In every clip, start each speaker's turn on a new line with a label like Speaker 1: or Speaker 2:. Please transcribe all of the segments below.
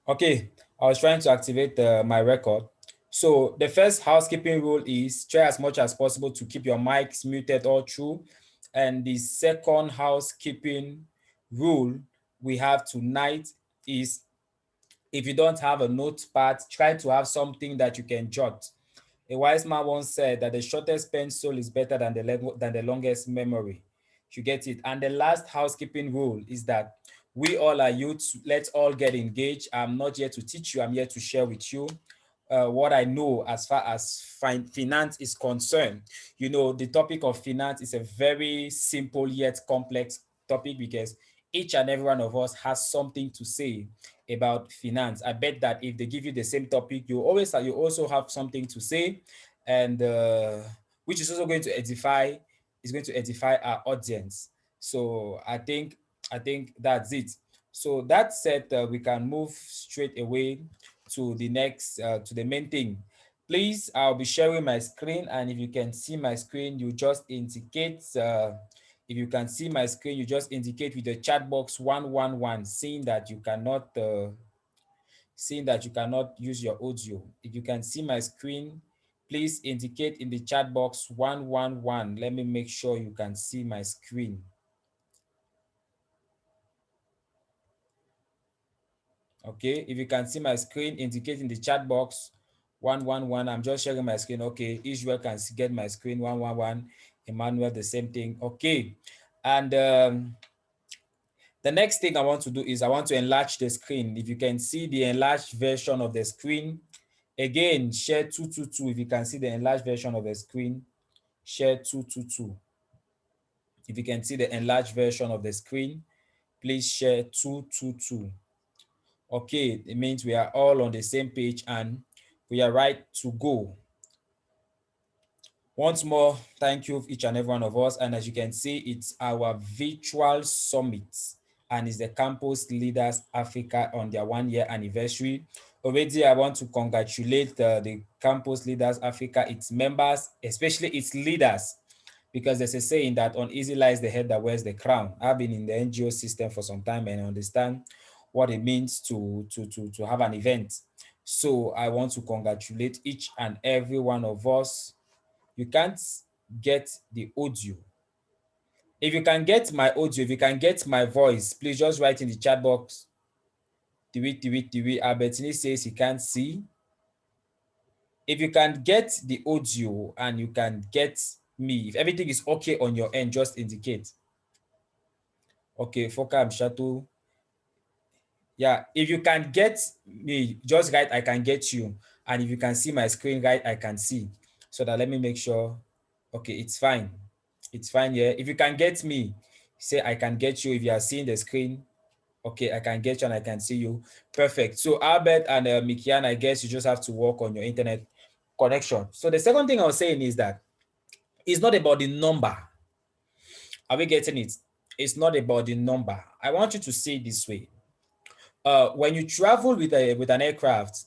Speaker 1: Okay, I was trying to activate my record. So the first housekeeping rule is try as much as possible to keep your mics muted all through. And the second housekeeping rule we have tonight is if you don't have a notepad, try to have something that you can jot. A wise man once said that the shortest pencil is better than the longest memory. You get it. And the last housekeeping rule is that we all are youths. Let's all get engaged. I'm not here to teach you. I'm here to share with you what I know as far as finance is concerned. You know, the topic of finance is a very simple yet complex topic because each and every one of us has something to say about finance. I bet that if they give you the same topic, you also have something to say, and which is also going to edify our audience. So I think that's it. So that said, we can move straight away to the next to the main thing. Please, I'll be sharing my screen, and if you can see my screen, you just indicate. If you can see my screen, you just indicate with the chat box 111, seeing that you cannot use your audio. If you can see my screen, please indicate in the chat box 111. Let me make sure you can see my screen. Okay, if you can see my screen, indicate in the chat box 111. I'm just sharing my screen. Okay, Israel can get my screen 111. Emmanuel, the same thing. Okay, and the next thing I want to do is I want to enlarge the screen. If you can see the enlarged version of the screen, again, share 222. If you can see the enlarged version of the screen, share 222. If you can see the enlarged version of the screen, please share 222. Okay, it means we are all on the same page and we are right to go. Once more, thank you each and every one of us. And as you can see, it's our virtual summit and it's the Campus Leaders Africa on their 1-year anniversary. Already, I want to congratulate the Campus Leaders Africa, its members, especially its leaders, because there's a saying that on easy lies the head that wears the crown. I've been in the NGO system for some time and I understand what it means to have an event. So I want to congratulate each and every one of us. You can't get the audio. If you can get my audio, if you can get my voice, please just write in the chat box. Tiwi. Albertini says he can't see. If you can get the audio and you can get me, if everything is okay on your end, just indicate. Okay, Foka Mshato. Yeah, if you can get me, just write I can get you. And if you can see my screen, write I can see. So that let me make sure. Okay, it's fine. It's fine here. If you can get me, say I can get you. If you are seeing the screen, okay, I can get you and I can see you. Perfect. So Albert and Mikian, I guess you just have to work on your internet connection. So the second thing I was saying is that it's not about the number. Are we getting it? It's not about the number. I want you to see it this way. When you travel with an aircraft,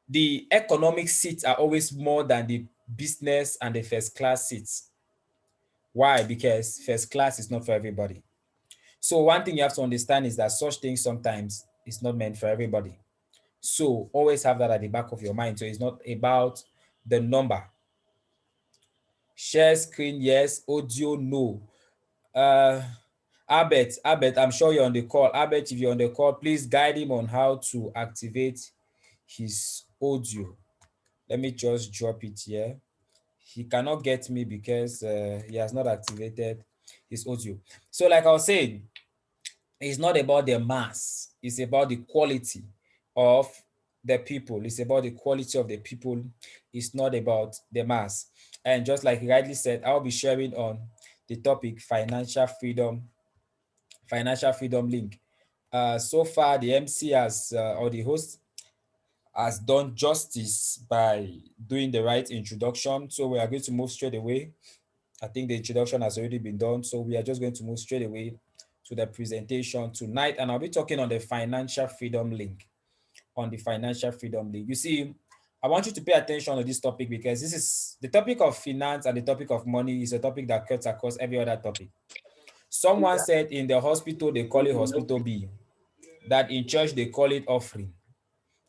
Speaker 1: the economic seats are always more than the business and the first class seats. Why? Because first class is not for everybody. So one thing you have to understand is that such things sometimes is not meant for everybody. So always have that at the back of your mind. So it's not about the number. Share screen, yes. Audio, no. Albert, I'm sure you're on the call. Albert, if you're on the call, please guide him on how to activate his audio. Let me just drop it here. He cannot get me because he has not activated his audio. So like I was saying, it's not about the mass. It's about the quality of the people. It's about the quality of the people. It's not about the mass. And just like he rightly said, I'll be sharing on the topic financial freedom link. So far, the MC or the host has done justice by doing the right introduction. So we are going to move straight away. I think the introduction has already been done. So we are just going to move straight away to the presentation tonight. And I'll be talking on the financial freedom link. You see, I want you to pay attention to this topic because this is the topic of finance and the topic of money is a topic that cuts across every other topic. Someone said in the hospital, they call it hospital bill, that in church, they call it offering.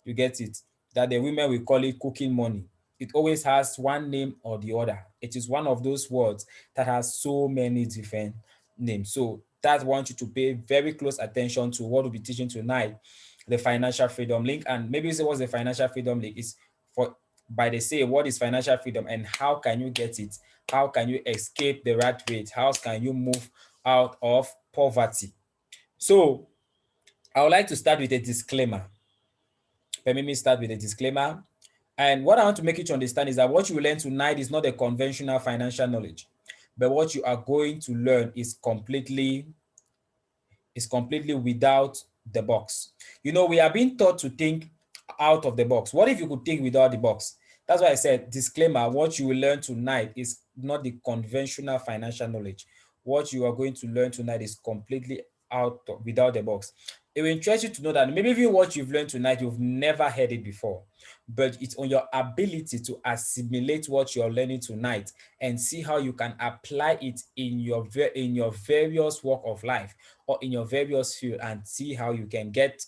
Speaker 1: You get it? That the women will call it cooking money. It always has one name or the other. It is one of those words that has so many different names. So that I want you to pay very close attention to what we'll be teaching tonight, the financial freedom link. And maybe you say what's the financial freedom link? Is for by they say what is financial freedom and how can you get it? How can you escape the rat race? How can you move out of poverty? So I would like to start with a disclaimer. Permit me start with a disclaimer. And what I want to make you to understand is that what you will learn tonight is not a conventional financial knowledge, but what you are going to learn is completely without the box. You know, we are being taught to think out of the box. What if you could think without the box? That's why I said, disclaimer, what you will learn tonight is not the conventional financial knowledge. What you are going to learn tonight is completely without the box. It will interest you to know that maybe even what you've learned tonight, you've never heard it before, but it's on your ability to assimilate what you're learning tonight and see how you can apply it in your various walk of life or in your various field and see how you can get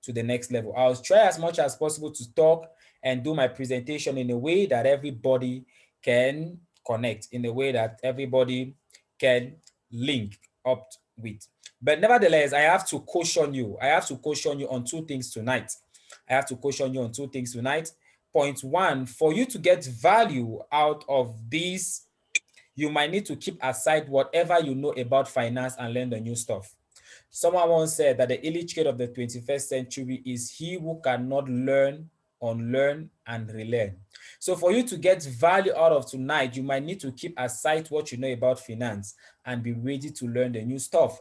Speaker 1: to the next level. I'll try as much as possible to talk and do my presentation in a way that everybody can connect, in a way that everybody can link up with. But nevertheless, I have to caution you. I have to caution you on two things tonight. I have to caution you on two things tonight. Point one, for you to get value out of this, you might need to keep aside whatever you know about finance and learn the new stuff. Someone once said that the illiterate of the 21st century is he who cannot learn, unlearn, and relearn. So for you to get value out of tonight, you might need to keep aside what you know about finance and be ready to learn the new stuff.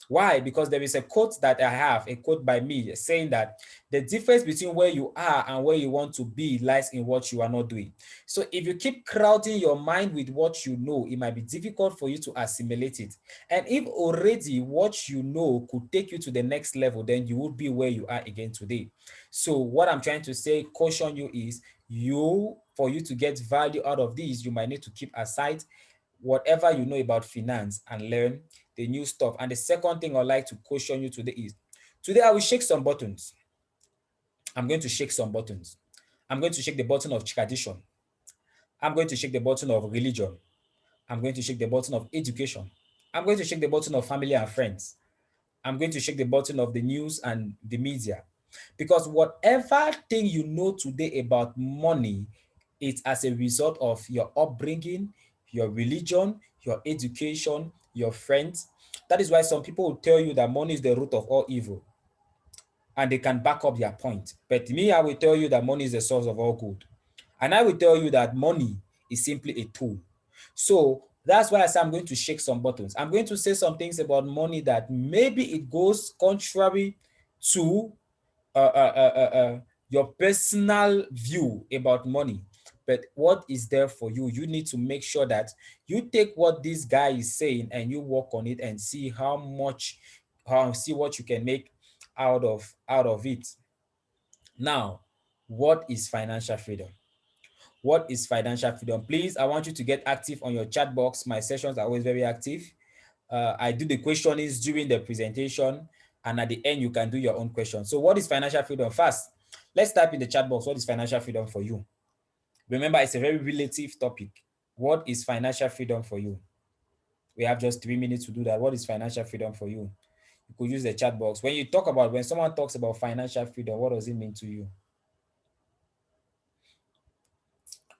Speaker 1: Why? Because there is a quote that I have, a quote by me saying that the difference between where you are and where you want to be lies in what you are not doing. So if you keep crowding your mind with what you know, it might be difficult for you to assimilate it. And if already what you know could take you to the next level, then you would be where you are again today. So what I'm trying to say, caution you is for you to get value out of this, you might need to keep aside whatever you know about finance and learn the new stuff. And the second thing I'd like to caution you today is, today I will shake some buttons. I'm going to shake some buttons. I'm going to shake the button of tradition. I'm going to shake the button of religion. I'm going to shake the button of education. I'm going to shake the button of family and friends. I'm going to shake the button of the news and the media. Because whatever thing you know today about money, it's as a result of your upbringing, your religion, your education, your friends. That is why some people will tell you that money is the root of all evil, and they can back up their point. But me, I will tell you that money is the source of all good. And I will tell you that money is simply a tool. So that's why I say I'm going to shake some buttons. I'm going to say some things about money that maybe it goes contrary to your personal view about money. But what is there for you? You need to make sure that you take what this guy is saying and you work on it and see see what you can make out of it. Now, what is financial freedom? What is financial freedom? Please, I want you to get active on your chat box. My sessions are always very active. I do the questionings during the presentation, and at the end, you can do your own questions. So what is financial freedom? First, let's type in the chat box, what is financial freedom for you? Remember, it's a very relative topic. What is financial freedom for you? We have just 3 minutes to do that. What is financial freedom for you? You could use the chat box. When someone talks about financial freedom, what does it mean to you?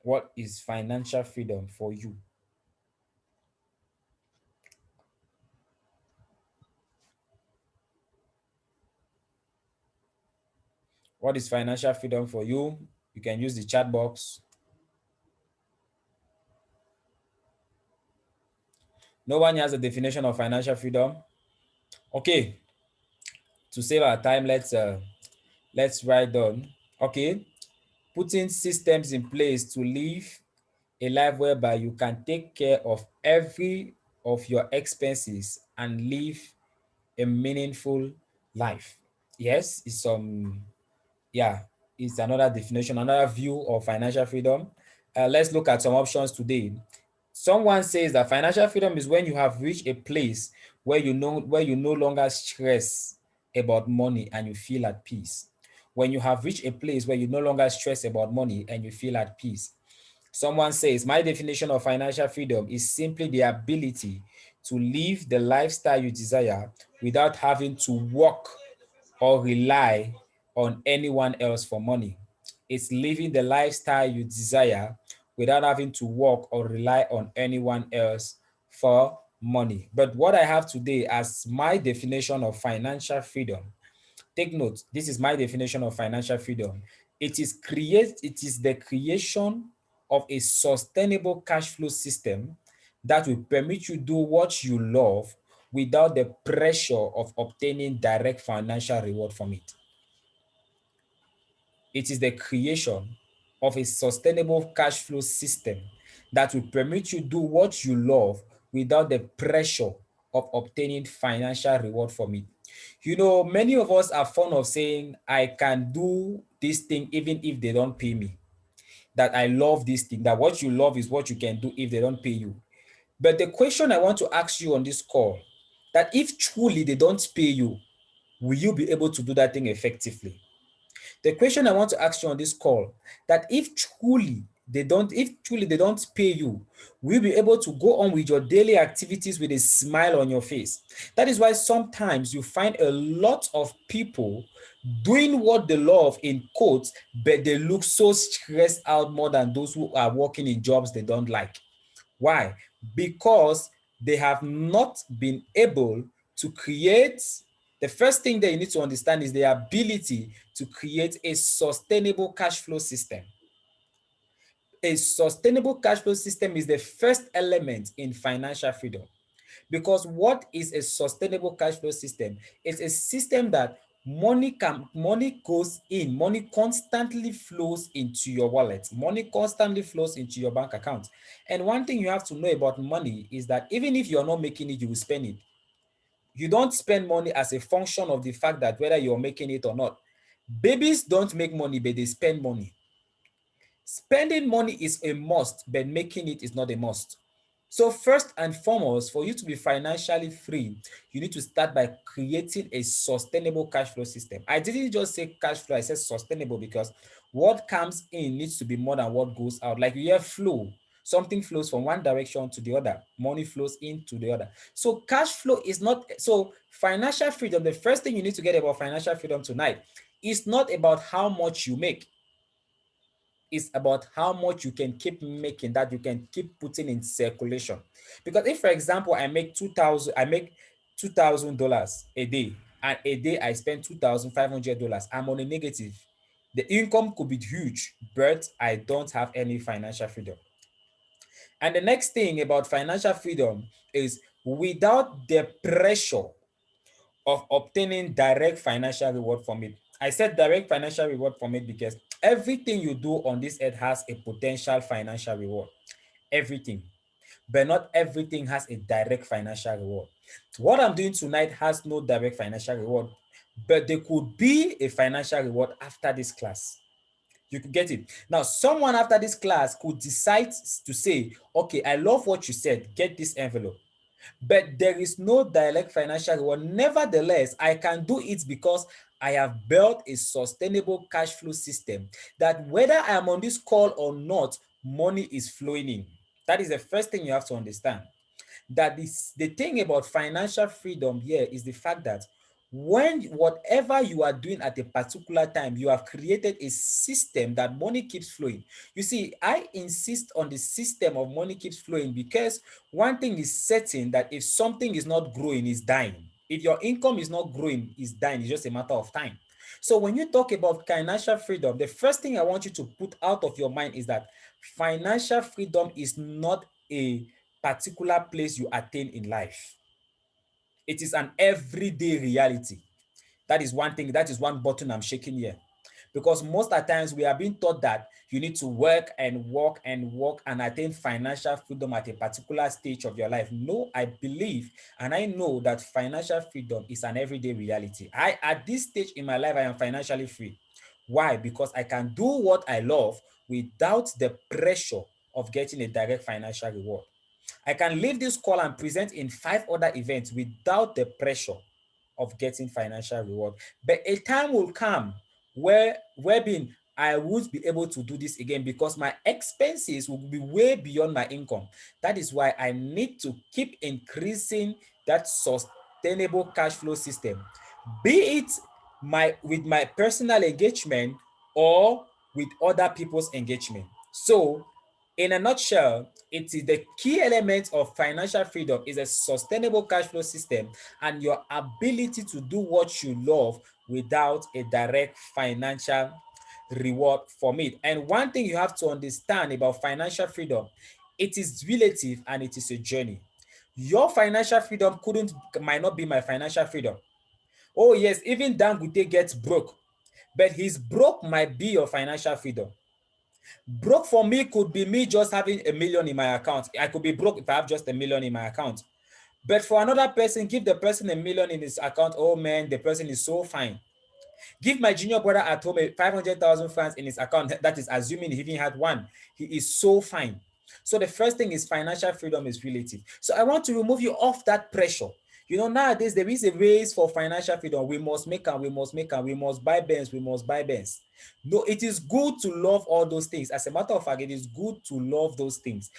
Speaker 1: What is financial freedom for you? What is financial freedom for you? You can use the chat box. No one has a definition of financial freedom. Okay, to save our time, let's write down. Okay, putting systems in place to live a life whereby you can take care of every of your expenses and live a meaningful life. Yes, yeah, it's another definition, another view of financial freedom. Let's look at some options today. Someone says that financial freedom is when you have reached a place where you no longer stress about money and you feel at peace. when you have reached a place where you no longer stress about money and you feel at peace. Someone says, my definition of financial freedom is simply the ability to live the lifestyle you desire without having to work or rely on anyone else for money. It's living the lifestyle you desire without having to work or rely on anyone else for money. But what I have today as my definition of financial freedom, take note, this is my definition of financial freedom. It is the creation of a sustainable cash flow system that will permit you do what you love without the pressure of obtaining direct financial reward from it. It is the creation of a sustainable cash flow system that will permit you do what you love without the pressure of obtaining financial reward from it. You know, many of us are fond of saying, I can do this thing even if they don't pay me. That I love this thing, that what you love is what you can do if they don't pay you. But the question I want to ask you on this call, that if truly they don't pay you, will you be able to do that thing effectively? The question I want to ask you on this call, that if truly they don't pay you, will you be able to go on with your daily activities with a smile on your face? That is why sometimes you find a lot of people doing what they love in quotes, but they look so stressed out more than those who are working in jobs they don't like. Why? Because they have not been able to create. The first thing that you need to understand is the ability to create a sustainable cash flow system. A sustainable cash flow system is the first element in financial freedom. Because what is a sustainable cash flow system? It's a system that money goes in, money constantly flows into your wallet, money constantly flows into your bank account. And one thing you have to know about money is that even if you're not making it, you will spend it. You don't spend money as a function of the fact that whether you're making it or not. Babies don't make money, but they spend money. Spending money is a must, but making it is not a must. So first and foremost, for you to be financially free, you need to start by creating a sustainable cash flow system. I didn't just say cash flow, I said sustainable because what comes in needs to be more than what goes out. Like you hear flow, something flows from one direction to the other, money flows into the other. So cash flow is not, so financial freedom, the first thing you need to get about financial freedom tonight is not about how much you make. Is about how much you can keep making, that you can keep putting in circulation. Because if, for example, I make $2,000 a day, and a day I spend $2,500, I'm on a negative. The income could be huge, but I don't have any financial freedom. And the next thing about financial freedom is without the pressure of obtaining direct financial reward from it. I said direct financial reward from it because everything you do on this earth has a potential financial reward. Everything. But not everything has a direct financial reward. What I'm doing tonight has no direct financial reward, but there could be a financial reward after this class. You could get it. Now, someone after this class could decide to say, okay, I love what you said, get this envelope. But there is no direct financial reward. Nevertheless, I can do it because I have built a sustainable cash flow system that whether I am on this call or not, money is flowing in. That is the first thing you have to understand. That is the thing about financial freedom here is the fact that when whatever you are doing at a particular time, you have created a system that money keeps flowing. You see, I insist on the system of money keeps flowing because one thing is certain, that if something is not growing, it's dying. If your income is not growing, it's dying. It's just a matter of time. So when you talk about financial freedom, the first thing I want you to put out of your mind is that financial freedom is not a particular place you attain in life. It is an everyday reality. That is one thing, that is one button I'm shaking here. Because most of the times we are being taught that you need to work and work and work and attain financial freedom at a particular stage of your life. No, I believe and I know that financial freedom is an everyday reality. At this stage in my life, I am financially free. Why? Because I can do what I love without the pressure of getting a direct financial reward. I can leave this call and present in 5 other events without the pressure of getting financial reward. But a time will come wherein I would be able to do this again because my expenses will be way beyond my income. That is why I need to keep increasing that sustainable cash flow system, be it with my personal engagement or with other people's engagement. So, in a nutshell, it is the key element of financial freedom is a sustainable cash flow system and your ability to do what you love without a direct financial reward from it. And one thing you have to understand about financial freedom, it is relative and it is a journey. Your financial freedom might not be my financial freedom. Oh yes, even Dangote gets broke, but his broke might be your financial freedom. Broke for me could be me just having a million in my account. I could be broke if I have just a million in my account. But for another person, give the person a million in his account. Oh man, the person is so fine. Give my junior brother at home 500,000 francs in his account. That is assuming he even had one. He is so fine. So the first thing is financial freedom is relative. So I want to remove you off that pressure. You know, nowadays there is a race for financial freedom. We must make and we must make and we must buy Benz, we must buy Benz. No, it is good to love all those things. As a matter of fact, it is good to love those things.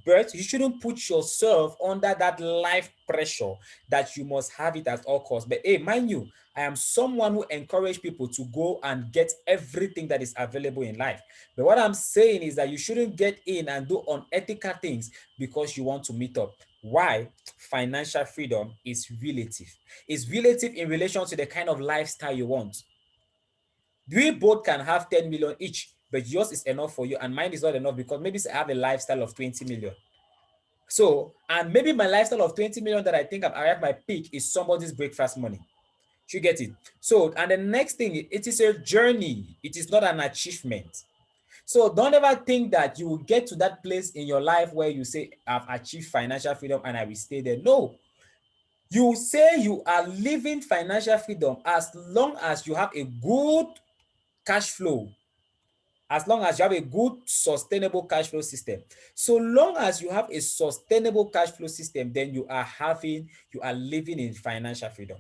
Speaker 1: But you shouldn't put yourself under that life pressure that you must have it at all costs. But hey, mind you, I am someone who encourage people to go and get everything that is available in life. But what I'm saying is that you shouldn't get in and do unethical things because you want to meet up. Why? Financial freedom is relative. It's relative in relation to the kind of lifestyle you want. We both can have 10 million each, but yours is enough for you and mine is not enough because maybe I have a lifestyle of 20 million. So, and maybe my lifestyle of 20 million that I think I've arrived my peak is somebody's breakfast money. You get it? So, and the next thing, it is a journey. It is not an achievement. So don't ever think that you will get to that place in your life where you say, I've achieved financial freedom and I will stay there. No. You say you are living financial freedom as long as you have a good cash flow, as long as you have a good sustainable cash flow system. So long as you have a sustainable cash flow system, then you are living in financial freedom.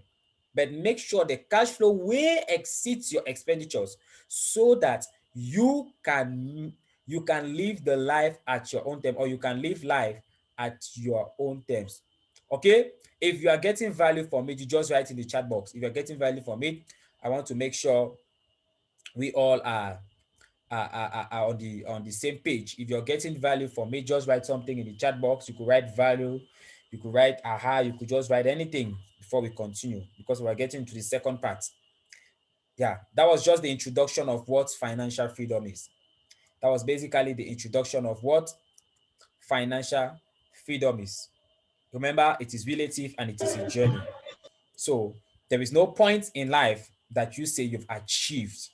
Speaker 1: But make sure the cash flow way exceeds your expenditures so that you can live the life at your own terms, or you can live life at your own terms. Okay? If you are getting value from it, you just write in the chat box. If you're getting value from it, I want to make sure we all are on the same page. If you're getting value from me, just write something in the chat box. You could write value, you could write aha, you could just write anything before we continue because we're getting to the second part. Yeah, that was just the introduction of what financial freedom is. That was basically the introduction of what financial freedom is. Remember, it is relative and it is a journey. So there is no point in life that you say you've achieved.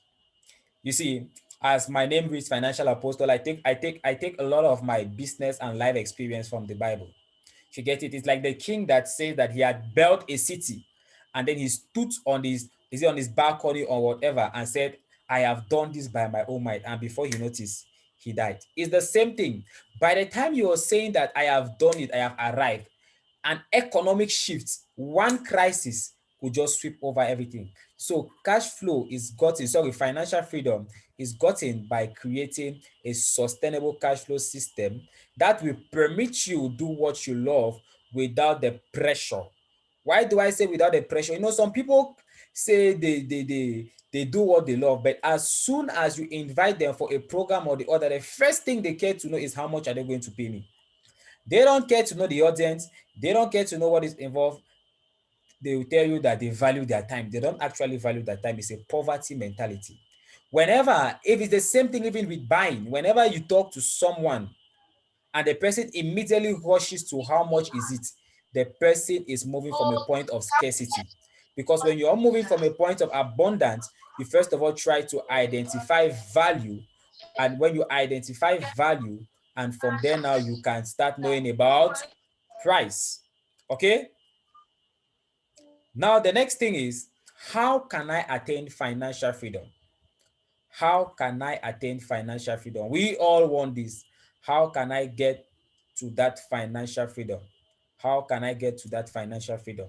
Speaker 1: You see, as my name reads, financial apostle, I take a lot of my business and life experience from the Bible. You get it? It's like the king that says that he had built a city, and then he stood on his balcony or whatever, and said, "I have done this by my own might." And before he noticed, he died. It's the same thing. By the time you are saying that I have done it, I have arrived, an economic shift, one crisis could just sweep over everything. So cash flow is gotten, sorry, financial freedom is gotten by creating a sustainable cash flow system that will permit you do what you love without the pressure. Why do I say without the pressure? You know, some people say they do what they love, but as soon as you invite them for a program or the other, the first thing they care to know is how much are they going to pay me. They don't care to know the audience. They don't care to know what is involved. They will tell you that they value their time. They don't actually value their time. It's a poverty mentality. Whenever, if it's the same thing even with buying, whenever you talk to someone and the person immediately rushes to how much is it, the person is moving from a point of scarcity. Because when you're moving from a point of abundance, you first of all try to identify value. And when you identify value, and from there now you can start knowing about price. Okay? Now the next thing is, how can I attain financial freedom? How can I attain financial freedom? We all want this. How can I get to that financial freedom? How can I get to that financial freedom?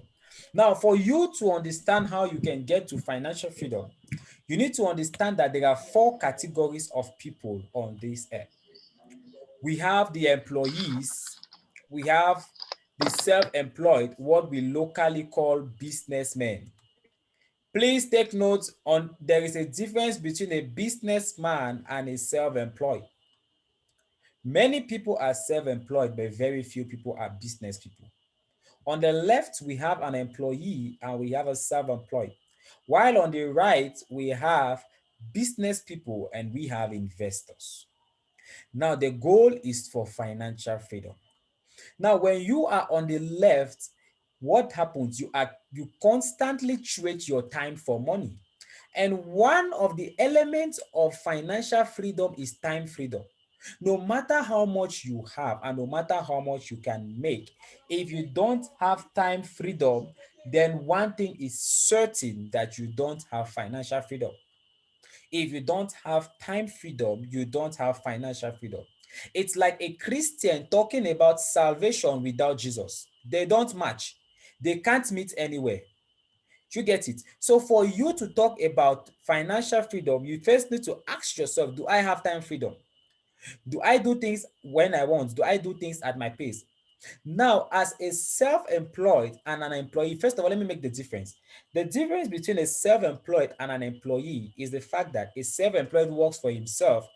Speaker 1: Now, for you to understand how you can get to financial freedom, You need to understand that there are four categories of people on this earth. We have the employees, we have the self-employed, what we locally call businessmen. Please take note on there is a difference between a businessman and a self-employed. Many people are self-employed, but very few people are business people. On the left, we have an employee and we have a self-employed. While on the right, we have business people and we have investors. Now, the goal is for financial freedom. Now, when you are on the left, what happens? You constantly trade your time for money. And one of the elements of financial freedom is time freedom. No matter how much you have and no matter how much you can make, if you don't have time freedom, then one thing is certain that you don't have financial freedom. If you don't have time freedom, you don't have financial freedom. It's like a Christian talking about salvation without Jesus. They don't match. They can't meet anywhere. You get it? So for you to talk about financial freedom, you first need to ask yourself, do I have time freedom? Do I do things when I want? Do I do things at my pace? Now, as a self-employed and an employee, first of all, let me make the difference. The difference between a self-employed and an employee is the fact that a self-employed works for himself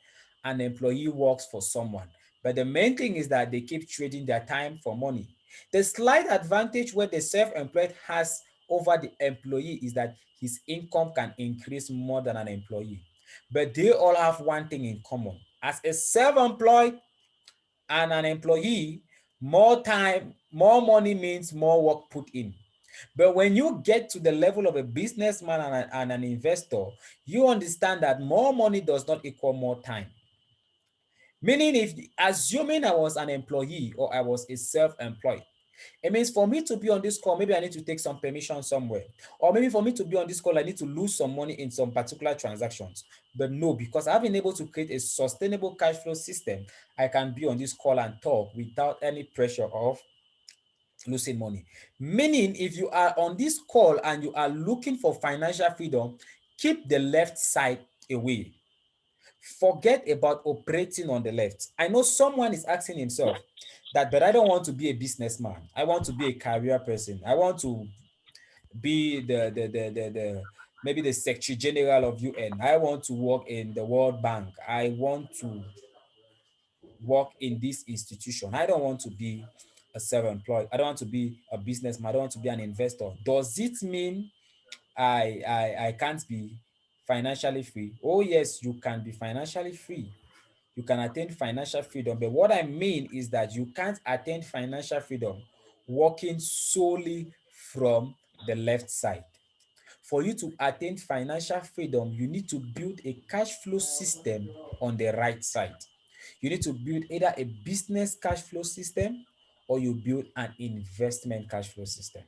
Speaker 1: and an employee works for someone. But the main thing is that they keep trading their time for money. The slight advantage where the self-employed has over the employee is that his income can increase more than an employee. But they all have one thing in common. As a self-employed and an employee, more time, more money means more work put in. But when you get to the level of a businessman and an investor, you understand that more money does not equal more time. Meaning, if assuming I was an employee or I was a self-employed, it means for me to be on this call, maybe I need to take some permission somewhere. Or maybe for me to be on this call, I need to lose some money in some particular transactions. But no, because I've been able to create a sustainable cash flow system, I can be on this call and talk without any pressure of losing money. Meaning, if you are on this call and you are looking for financial freedom, keep the left side away. Forget about operating on the left. I know someone is asking himself that, but I don't want to be a businessman. I want to be a career person. I want to be the maybe the Secretary General of UN. I want to work in the World Bank. I want to work in this institution. I don't want to be a self-employed. I don't want to be a businessman. I don't want to be an investor. Does it mean I can't be financially free? Oh yes, you can be financially free. You can attain financial freedom. But what I mean is that you can't attain financial freedom working solely from the left side. For you to attain financial freedom, you need to build a cash flow system on the right side. You need to build either a business cash flow system or you build an investment cash flow system.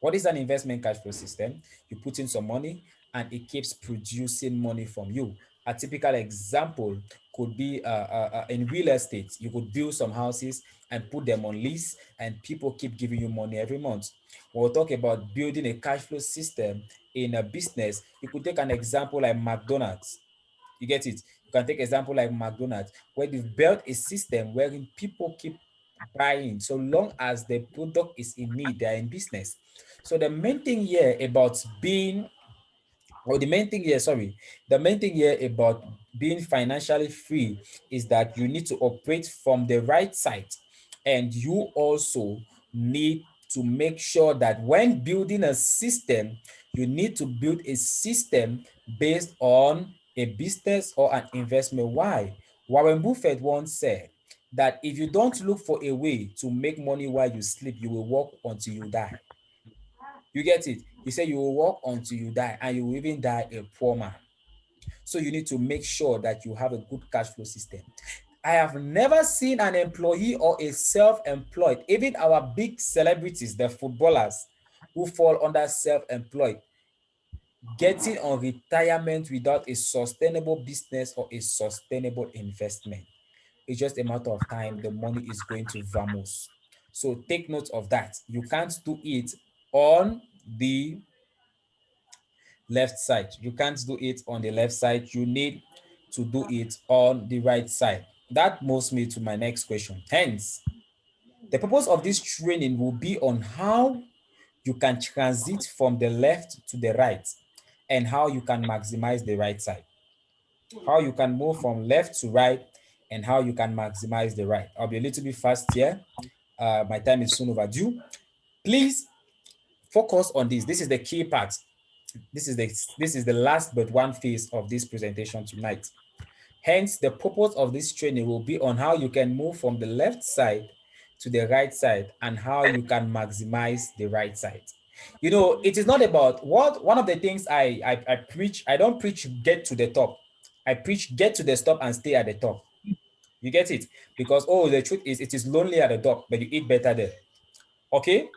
Speaker 1: What is an investment cash flow system? You put in some money and it keeps producing money from you. A typical example could be in real estate. You could build some houses and put them on lease, and people keep giving you money every month. When we talk about building a cash flow system in a business, you could take an example like McDonald's. You get it? You can take an example like McDonald's, where they've built a system wherein people keep buying so long as the product is in need, they are in business. So the main thing here about being, or the main thing here, sorry, the main thing here about being financially free is that you need to operate from the right side. And you also need to make sure that when building a system, you need to build a system based on a business or an investment. Why? Warren Buffett once said that if you don't look for a way to make money while you sleep, you will work until you die. You get it? He said you will work until you die, and you will even die a poor man. So you need to make sure that you have a good cash flow system. I have never seen an employee or a self-employed, even our big celebrities, the footballers who fall under self-employed, getting on retirement without a sustainable business or a sustainable investment. It's just a matter of time. The money is going to vamos. So take note of that. You can't do it on the left side. You can't do it on the left side. You need to do it on the right side. That moves me to my next question. Hence, the purpose of this training will be on how you can transit from the left to the right and how you can maximize the right side. How you can move from left to right and how you can maximize the right. I'll be a little bit fast here. My time is soon overdue. Please focus on this. This is the key part. This is the last but one phase of this presentation tonight. Hence, the purpose of this training will be on how you can move from the left side to the right side and how you can maximize the right side. It is not about what one of the things I preach. I don't preach get to the top. I preach get to the top and stay at the top. You get it? Because the truth is it is lonely at the top, but you eat better there. Okay?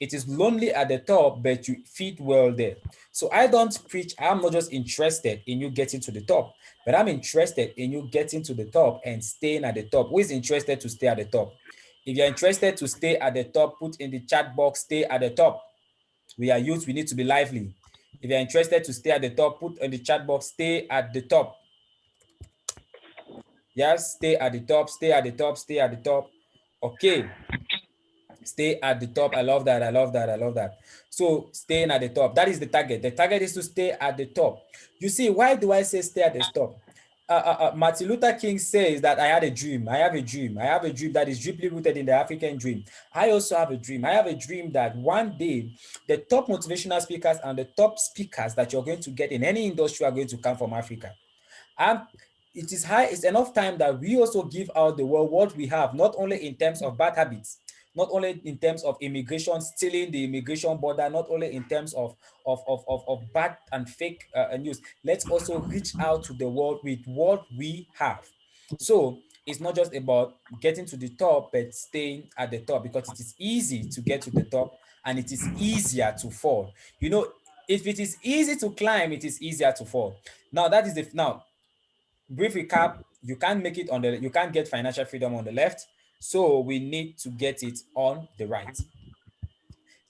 Speaker 1: It is lonely at the top, but you feed well there. So I don't preach, I'm not just interested in you getting to the top, but I'm interested in you getting to the top and staying at the top. Who is interested to stay at the top? If you're interested to stay at the top, put in the chat box, stay at the top. We are youth, we need to be lively. If you're interested to stay at the top, put in the chat box, stay at the top. Yes, stay at the top, stay at the top, stay at the top. Okay. Stay at the top. I love that. I love that. I love that. So staying at the top, that is the target. The target is to stay at the top. You see, why do I say stay at the top? Martin Luther King says that I had a dream. I have a dream. I have a dream that is deeply rooted in the African dream. I also have a dream. I have a dream that one day the top motivational speakers and the top speakers that you're going to get in any industry are going to come from Africa. And it's enough time that we also give out the world what we have, not only in terms of bad habits, not only in terms of immigration, stealing the immigration border, not only in terms of bad and fake news. Let's also reach out to the world with what we have. So it's not just about getting to the top, but staying at the top, because it is easy to get to the top and it is easier to fall. If it is easy to climb, it is easier to fall. Now, brief recap, you can't get financial freedom on the left, so we need to get it on the right.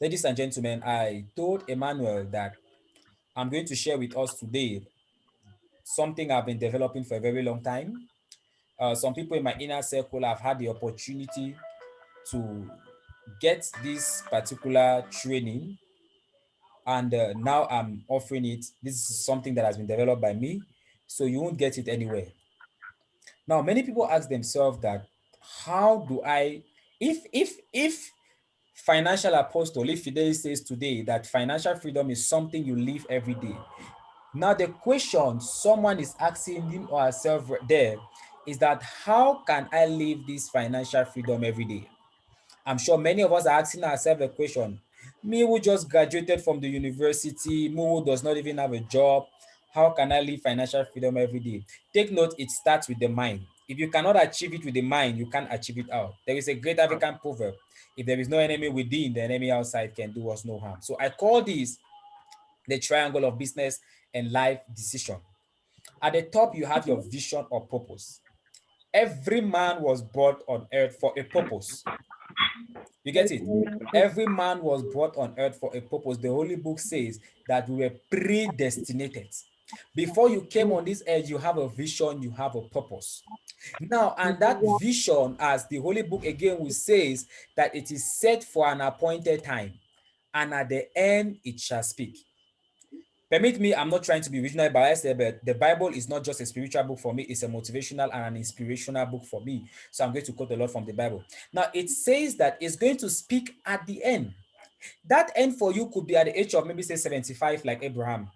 Speaker 1: Ladies and gentlemen, I told Emmanuel that I'm going to share with us today something I've been developing for a very long time. Some people in my inner circle have had the opportunity to get this particular training, and now I'm offering it. This is something that has been developed by me, so you won't get it anywhere. Now, many people ask themselves that, how do I, if financial apostle, if Fidelis says today that financial freedom is something you live every day. Now, the question someone is asking him or herself there is that, how can I live this financial freedom every day? I'm sure many of us are asking ourselves the question, me who just graduated from the university, me who does not even have a job, how can I live financial freedom every day? Take note, it starts with the mind. If you cannot achieve it with the mind, you can't achieve it out. There is a great African proverb: if there is no enemy within, the enemy outside can do us no harm. So I call this the triangle of business and life decision. At the top, you have your vision or purpose. Every man was brought on earth for a purpose. You get it? Every man was brought on earth for a purpose. The Holy Book says that we were predestinated. Before you came on this earth, you have a vision, you have a purpose. Now, and that vision, as the Holy Book again will says, that it is set for an appointed time, and at the end it shall speak. Permit me, I'm not trying to be regional biased there, but the Bible is not just a spiritual book for me, it's a motivational and an inspirational book for me. So I'm going to quote a lot from the Bible. Now, it says that it's going to speak at the end. That end for you could be at the age of maybe say 75, like Abraham,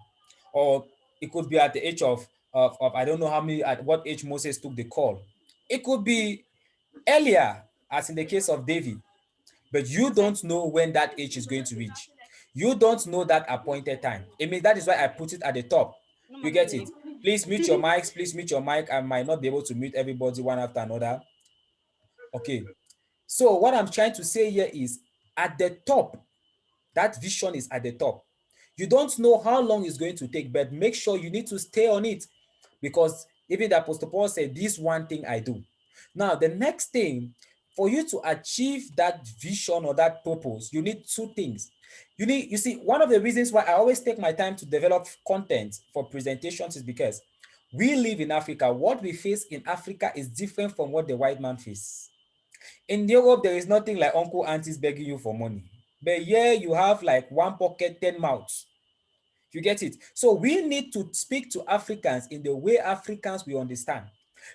Speaker 1: or it could be at the age of I don't know at what age Moses took the call. It could be earlier, as in the case of David, but you don't know when that age is going to reach. You don't know that appointed time. I mean, that is why I put it at the top. You get it? Please mute your mics. Please mute your mic. I might not be able to mute everybody one after another. Okay. So what I'm trying to say here is, at the top, that vision is at the top. You don't know how long it's going to take, but make sure you need to stay on it, because even the Apostle Paul said, this one thing I do. Now, the next thing, For you to achieve that vision or that purpose, you need two things. You see, one of the reasons why I always take my time to develop content for presentations is because we live in Africa. What we face in Africa is different from what the white man faces. In Europe, there is nothing like uncle, aunties begging you for money. But here you have like one pocket, 10 mouths. You get it? So we need to speak to Africans in the way Africans will understand.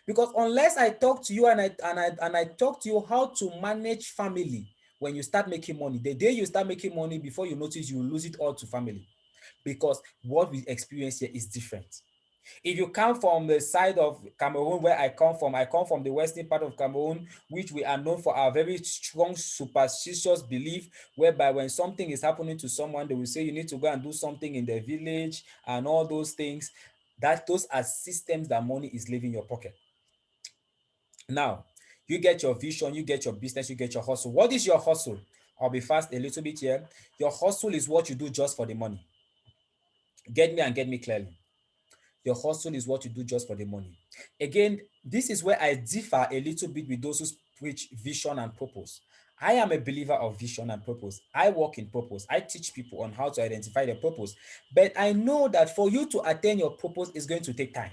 Speaker 1: Because unless I talk to you and I talk to you how to manage family when you start making money, the day you start making money, before you notice, you will lose it all to family. Because what we experience here is different. If you come from the side of Cameroon where I come from the western part of Cameroon, which we are known for our very strong superstitious belief, whereby when something is happening to someone, they will say you need to go and do something in the village and all those things. That those are systems that money is leaving your pocket. Now, you get your vision, you get your business, you get your hustle. What is your hustle? I'll be fast a little bit here. Your hustle is what you do just for the money. Get me and get me clearly. Your hustle is what you do just for the money. Again, this is where I differ a little bit with those who preach vision and purpose. I am a believer of vision and purpose. I work in purpose. I teach people on how to identify their purpose. But I know that for you to attain your purpose is going to take time.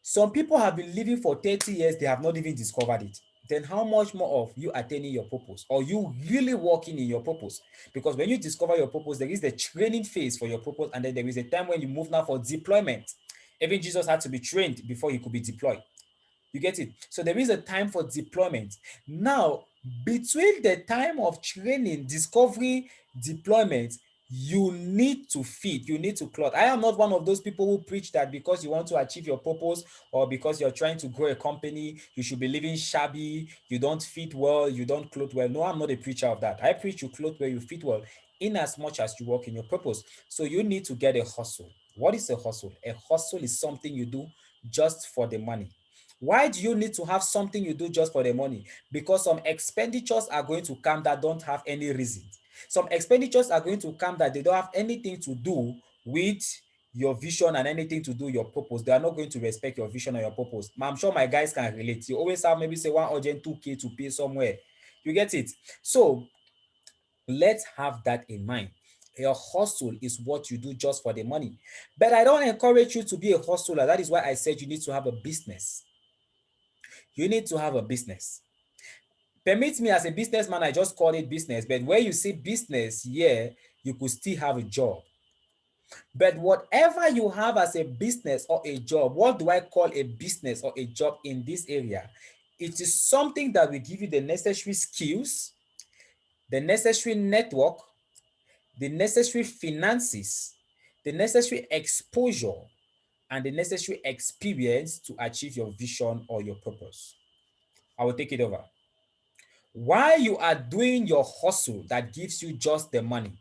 Speaker 1: Some people have been living for 30 years, they have not even discovered it. Then how much more of you attaining your purpose or you really working in your purpose? Because when you discover your purpose, there is the training phase for your purpose, and then there is a time when you move now for deployment. Even Jesus had to be trained before he could be deployed. You get it? So there is a time for deployment. Now, between the time of training, discovery, deployment, you need to feed, you need to clothe. I am not one of those people who preach that because you want to achieve your purpose or because you're trying to grow a company, you should be living shabby, you don't fit well, you don't clothe well. No, I'm not a preacher of that. I preach you clothe well, you fit well, in as much as you work in your purpose. So you need to get a hustle. What is a hustle? A hustle is something you do just for the money. Why do you need to have something you do just for the money? Because some expenditures are going to come that don't have any reason. Some expenditures are going to come that they don't have anything to do with your vision and anything to do your purpose. They are not going to respect your vision and your purpose. I'm sure my guys can relate. You always have maybe say one urgent 2K to pay somewhere. You get it? So let's have that in mind. Your hustle is what you do just for the money. But I don't encourage you to be a hustler. That is why I said you need to have a business. You need to have a business. Permit me, as a businessman, I just call it business, but where you see business here, you could still have a job. But whatever you have as a business or a job, what do I call a business or a job in this area? It is something that will give you the necessary skills, the necessary network, the necessary finances, the necessary exposure, and the necessary experience to achieve your vision or your purpose. I will take it over. While you are doing your hustle that gives you just the money,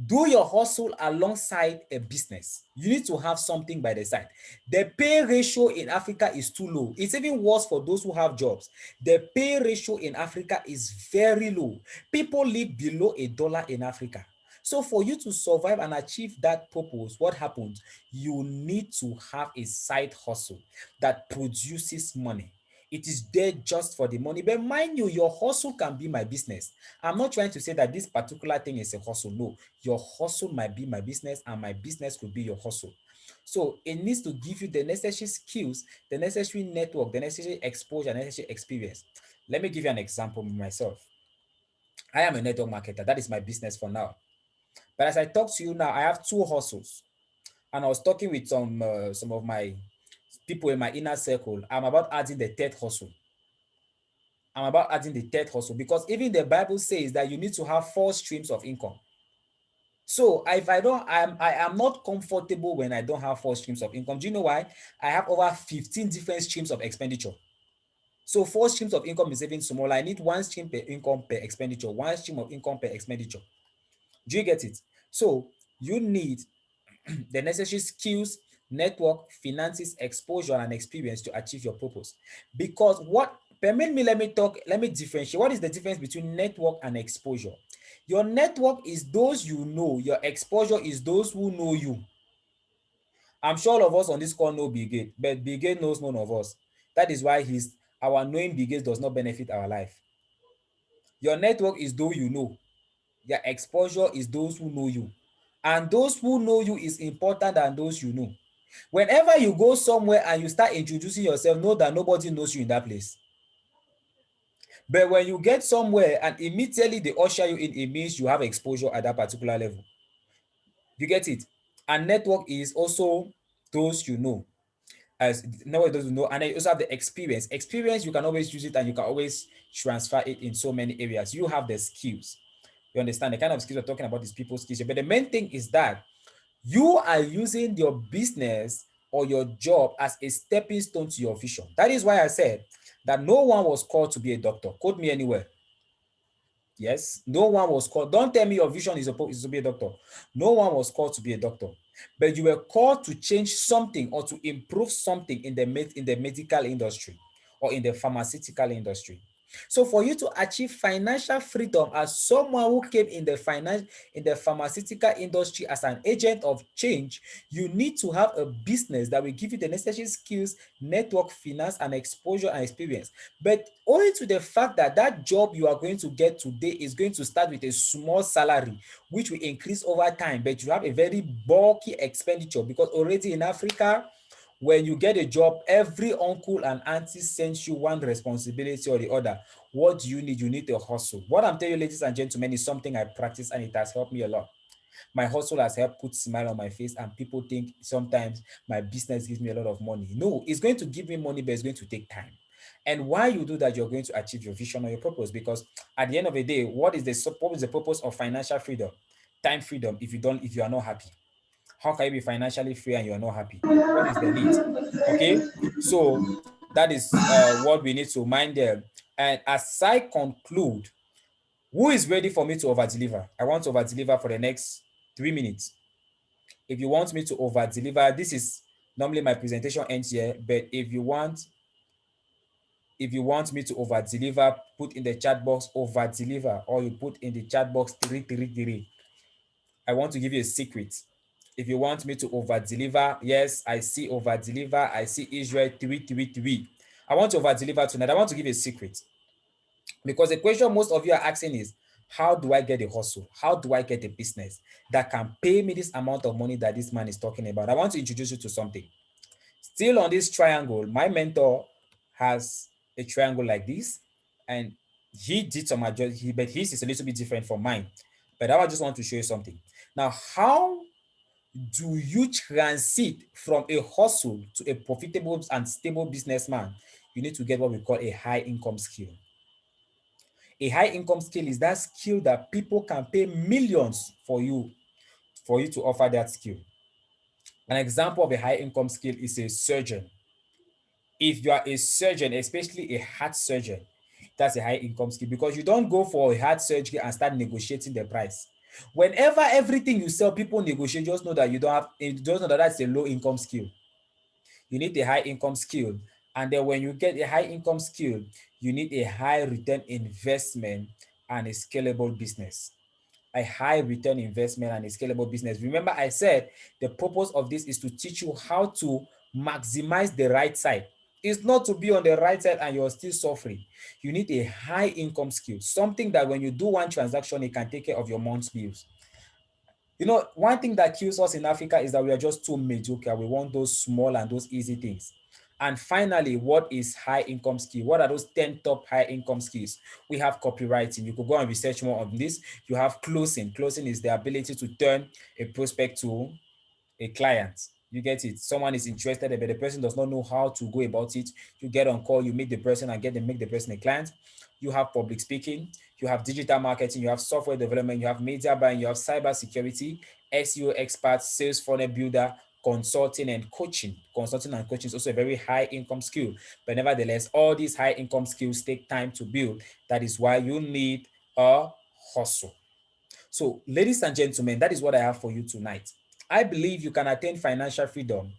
Speaker 1: do your hustle alongside a business. You need to have something by the side. The pay ratio in Africa is too low. It's even worse for those who have jobs. The pay ratio in Africa is very low. People live below $1 in Africa. So for you to survive and achieve that purpose, what happens? You need to have a side hustle that produces money. It is there just for the money. But mind you, your hustle can be my business. I'm not trying to say that this particular thing is a hustle. No, your hustle might be my business and my business could be your hustle. So it needs to give you the necessary skills, the necessary network, the necessary exposure, necessary experience. Let me give you an example of myself. I am a network marketer. That is my business for now. But as I talk to you now, I have two hustles. And I was talking with some of my people in my inner circle. I'm about adding the third hustle. I'm about adding the third hustle because even the Bible says that you need to have 4 streams of income. So if I am not comfortable when I don't have 4 streams of income. Do you know why? I have over 15 different streams of expenditure. So 4 streams of income is even smaller. I need 1 stream per income per expenditure, 1 stream of income per expenditure. Do you get it? So you need the necessary skills, network, finances, exposure, and experience to achieve your purpose. Because let me differentiate. What is the difference between network and exposure? Your network is those you know, your exposure is those who know you. I'm sure all of us on this call know Bill Gates, but Bill Gates knows none of us. That is why he's our knowing begins does not benefit our life. Your network is those you know. Your exposure is those who know you. And those who know you is important than those you know. Whenever you go somewhere and you start introducing yourself, know that nobody knows you in that place. But when you get somewhere and immediately they usher you in, it means you have exposure at that particular level. You get it? And network is also those you know. As nobody doesn't know, and then you also have the experience. Experience, you can always use it and you can always transfer it in so many areas. You have the skills. You understand the kind of skills we're talking about is people skills. But the main thing is that you are using your business or your job as a stepping stone to your vision. That is why I said that no one was called to be a doctor. Quote me anywhere. Yes, no one was called. Don't tell me your vision is to be a doctor. No one was called to be a doctor, but you were called to change something or to improve something in the medical industry or in the pharmaceutical industry. So for you to achieve financial freedom as someone who came in the pharmaceutical industry as an agent of change, you need to have a business that will give you the necessary skills, network, finance, and exposure and experience. But owing to the fact that that job you are going to get today is going to start with a small salary, which will increase over time, but you have a very bulky expenditure because already in Africa, when you get a job, every uncle and auntie sends you one responsibility or the other. What do you need? You need a hustle. What I'm telling you, ladies and gentlemen, is something I practice and it has helped me a lot. My hustle has helped put smile on my face, and people think sometimes my business gives me a lot of money. No, it's going to give me money, but it's going to take time. And while you do that, you're going to achieve your vision or your purpose. Because at the end of the day, what is the purpose of financial freedom? Time freedom. If you are not happy, how can you be financially free and you are not happy? What is the need? Okay, so that is what we need to mind there. And as I conclude, who is ready for me to over deliver? I want to over deliver for the next 3 minutes. If you want me to over deliver, this is normally my presentation ends here, but if you want me to over deliver, put in the chat box over deliver, or you put in the chat box 333. I want to give you a secret. If you want me to over deliver, yes, I see over deliver. I see Israel 333. I want to over deliver tonight. I want to give you a secret. Because the question most of you are asking is, how do I get a hustle? How do I get a business that can pay me this amount of money that this man is talking about? I want to introduce you to something. Still on this triangle, my mentor has a triangle like this, and he did some adjustments, but his is a little bit different from mine. But I just want to show you something. Now, how do you transit from a hustle to a profitable and stable businessman? You need to get what we call a high income skill. A high income skill is that skill that people can pay millions for you to offer that skill. An example of a high income skill is a surgeon. If you are a surgeon, especially a heart surgeon, that's a high income skill because you don't go for a heart surgery and start negotiating the price. Whenever everything you sell, people negotiate, just know that just know that that's a low income skill. You need a high income skill. And then when you get a high income skill, you need a high return investment and a scalable business. A high return investment and a scalable business. Remember, I said the purpose of this is to teach you how to maximize the right side. It's not to be on the right side and you're still suffering. You need a high income skill, something that when you do one transaction, it can take care of your month's bills. You know, one thing that kills us in Africa is that we are just too mediocre. We want those small and those easy things. And finally, what is high income skill? What are those 10 top high income skills? We have copywriting. You could go and research more on this. You have closing. Closing is the ability to turn a prospect to a client. You get it. Someone is interested, but the person does not know how to go about it. You get on call, you meet the person and make the person a client. You have public speaking, you have digital marketing, you have software development, you have media buying, you have cyber security, SEO experts, sales funnel builder, consulting and coaching. Consulting and coaching is also a very high income skill. But nevertheless, all these high income skills take time to build. That is why you need a hustle. So, ladies and gentlemen, that is what I have for you tonight. I believe you can attain financial freedom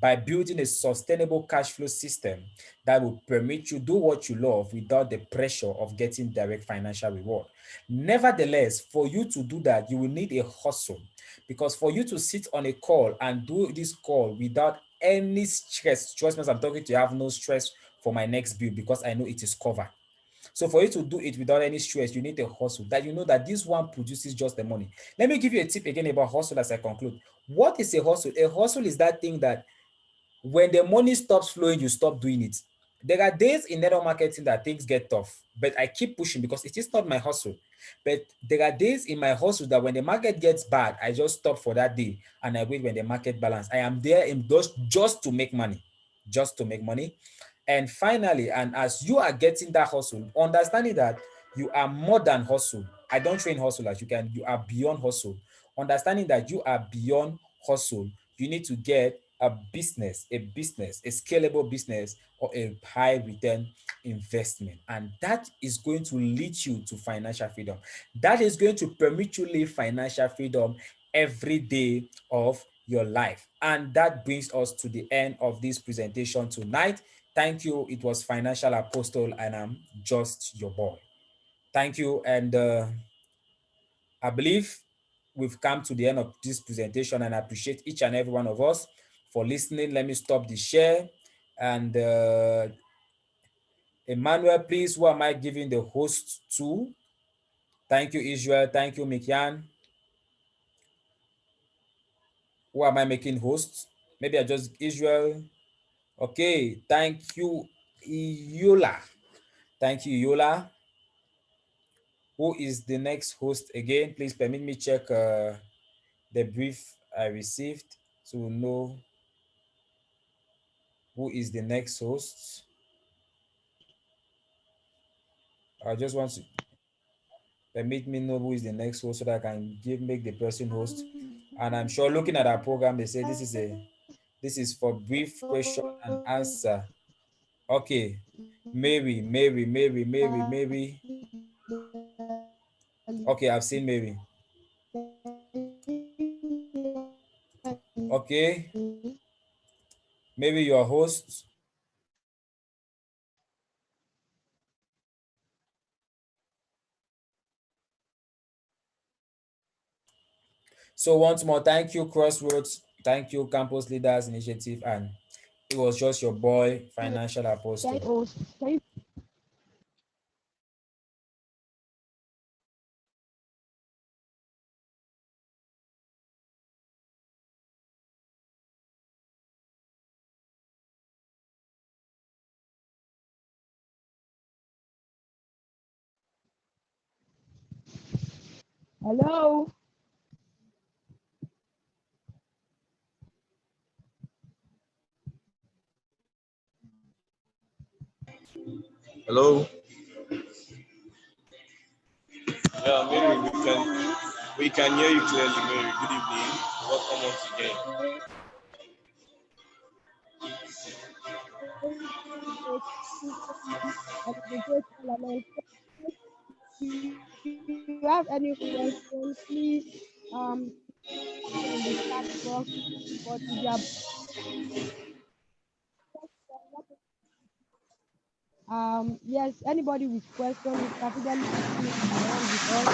Speaker 1: by building a sustainable cash flow system that will permit you do what you love without the pressure of getting direct financial reward. Nevertheless, for you to do that, you will need a hustle because for you to sit on a call and do this call without any stress, trust me, as I'm talking to you, have no stress for my next bill because I know it is covered. So for you to do it without any stress, you need a hustle that you know that this one produces just the money. Let me give you a tip again about hustle as I conclude. What is a hustle? A hustle is that thing that when the money stops flowing, you stop doing it. There are days in network marketing that things get tough, but I keep pushing because it is not my hustle. But there are days in my hustle that when the market gets bad, I just stop for that day and I wait when the market balance. I am there in just to make money, just to make money. And finally, and as you are getting that hustle, understanding that you are more than hustle. I don't train hustlers. You are beyond hustle. Understanding that you are beyond hustle, you need to get a scalable business or a high return investment. And that is going to lead you to financial freedom. That is going to permit you live financial freedom every day of your life. And that brings us to the end of this presentation tonight. Thank you. It was Financial Apostle, and I'm just your boy. Thank you. And I believe we've come to the end of this presentation, and I appreciate each and every one of us for listening. Let me stop the share. And Emmanuel, please, who am I giving the host to? Thank you, Israel. Thank you, Mikian. Who am I making host? Maybe I just Israel. Okay. Thank you, Yola. Thank you, Yola. Who is the next host again? Please permit me check the brief I received to know who is the next host. I just want to permit me know who is the next host so that I can make the person host. And I'm sure looking at our program, they say this is for brief question and answer. Okay, Mary. Okay, I've seen Mary. Okay, maybe your host. So once more, thank you, Crossroads. Thank you, Campus Leaders Initiative. And it was just your boy, Financial Apostle.
Speaker 2: Hello.
Speaker 3: Hello. Yeah,
Speaker 2: Hello,
Speaker 3: Mary, we
Speaker 2: can you
Speaker 3: can
Speaker 2: hear me?
Speaker 3: we can hear you clearly, Mary. Good evening. Welcome once again.
Speaker 2: If you have any question, please put it in the chat box. But if you are yes, anybody with question, Mr. Fidelis is still around with us.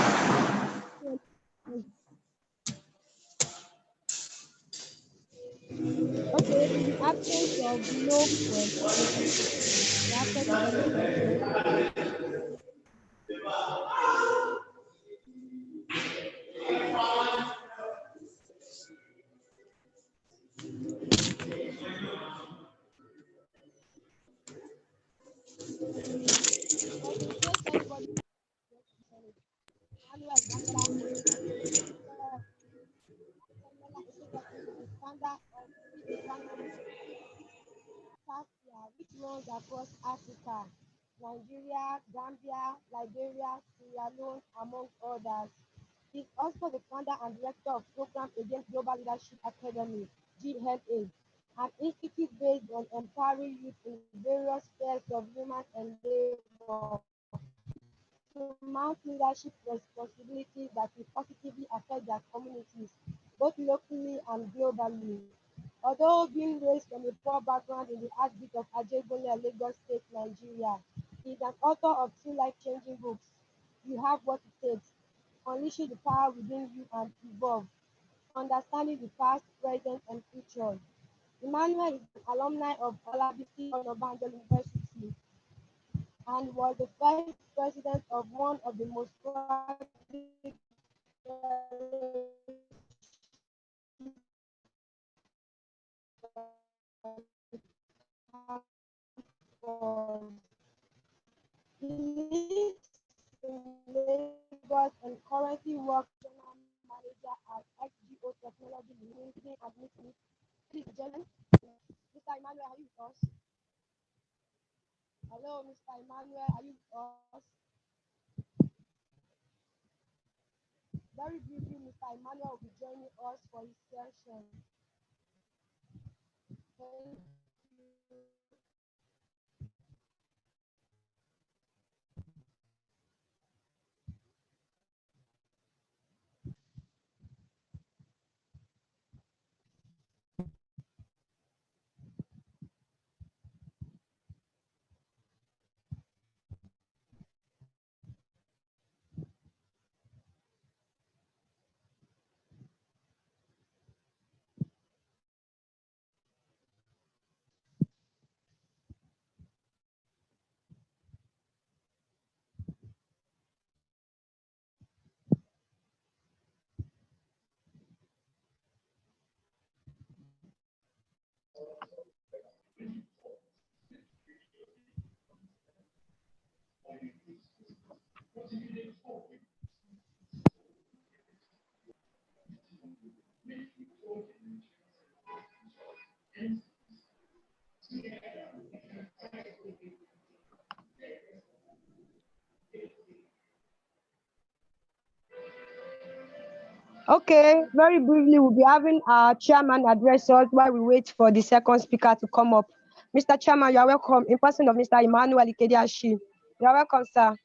Speaker 2: Okay, in the absence of no question, in the absence of any question, but in case anybody Manuel Daniela is the founder of Economic Cassia, which runs across Africa, Nigeria, Gambia, Liberia, Sierra Leone, among others. He's also the founder and director of Programs Against Global Leadership Academy, GLA, an institute based on empowering youth in various spheres of human endeavor to mount leadership responsibilities that will positively affect their communities, both locally and globally. Although being raised from a poor background in the heartbeat of Ajebole, Lagos State, Nigeria, he is an author of two life-changing books. You Have What It Takes, Unleashing the Power Within You and Evolve, Understanding the Past, Present, and Future. Emmanuel is an alumni of Olabisi Onabanjo University, and was the first president of one of the most practically He lives in Lagos and currently works as general manager at XGO Technology Limited and meeting. Ladies and gentlemen, Mr. Emmanuel, are you with us? Hello, Mr. Emmanuel, are you with us? Very briefly, Mr. Emmanuel will be joining us for his session. Thank you. Okay, very briefly, we'll be having our chairman address us while we wait for the second speaker to come up. Mr. Chairman, you are welcome in person of Mr. Emmanuel Ikediashi. You are welcome, sir.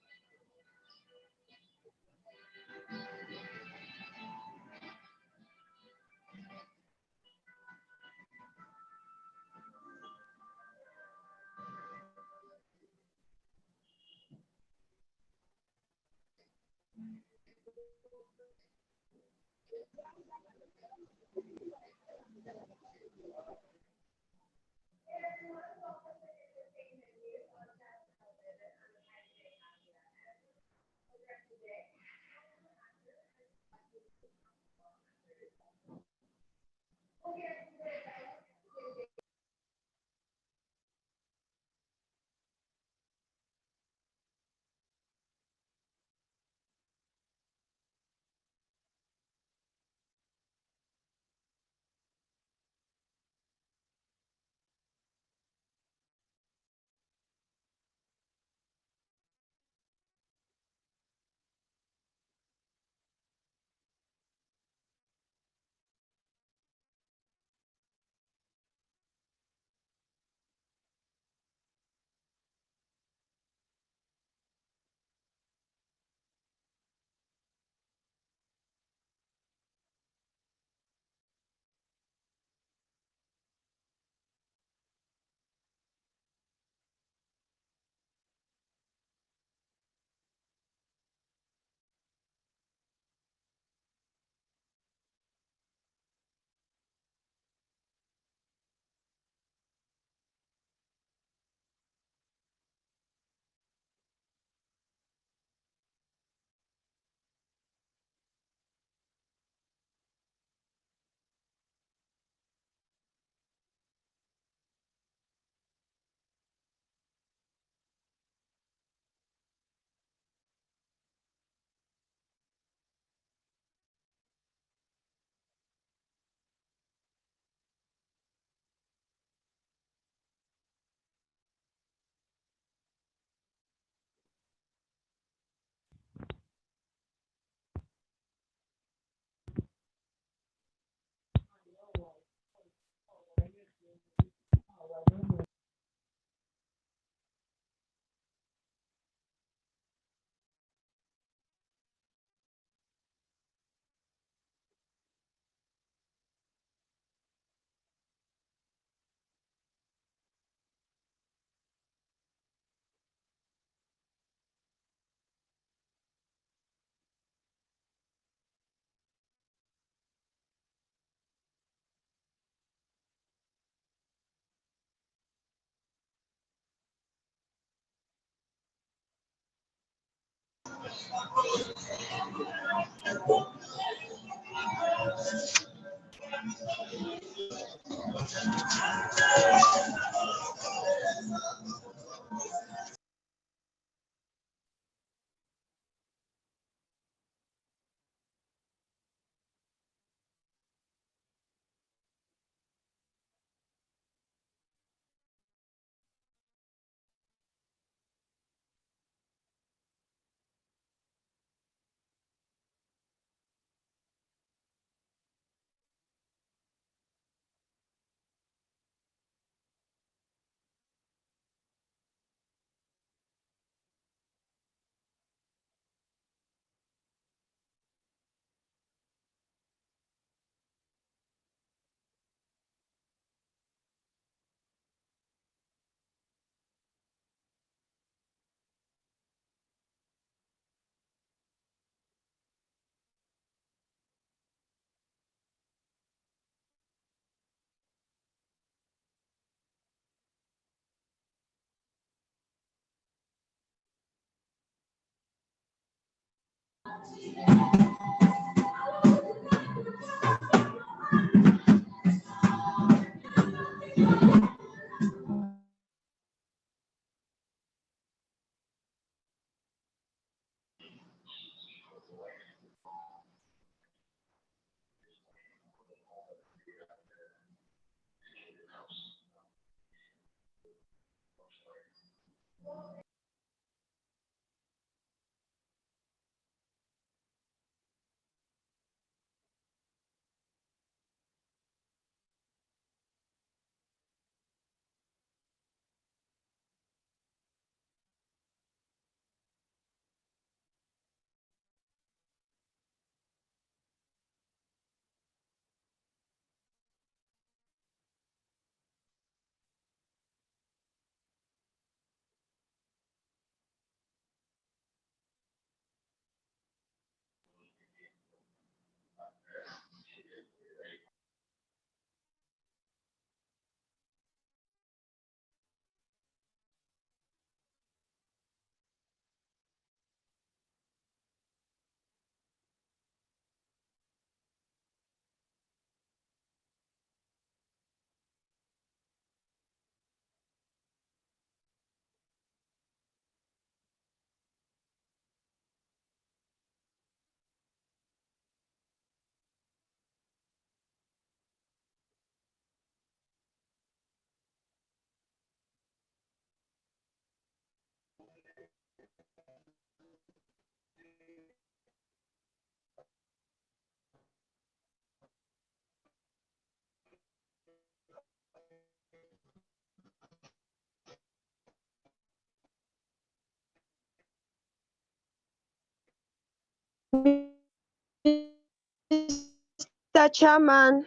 Speaker 2: Mr. Chairman,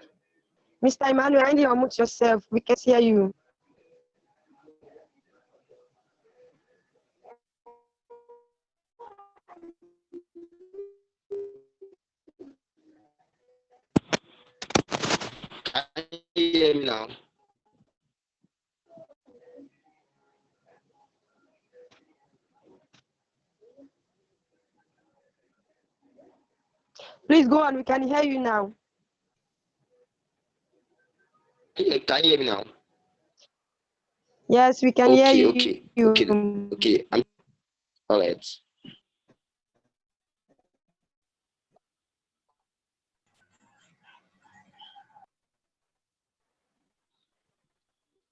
Speaker 2: Mr. Emmanuel, kindly unmute yourself. We can hear you.
Speaker 4: Can you hear me now?
Speaker 2: Please go on. We can hear you now.
Speaker 4: Can you hear me now?
Speaker 2: Yes, we can hear you.
Speaker 4: Okay. All right.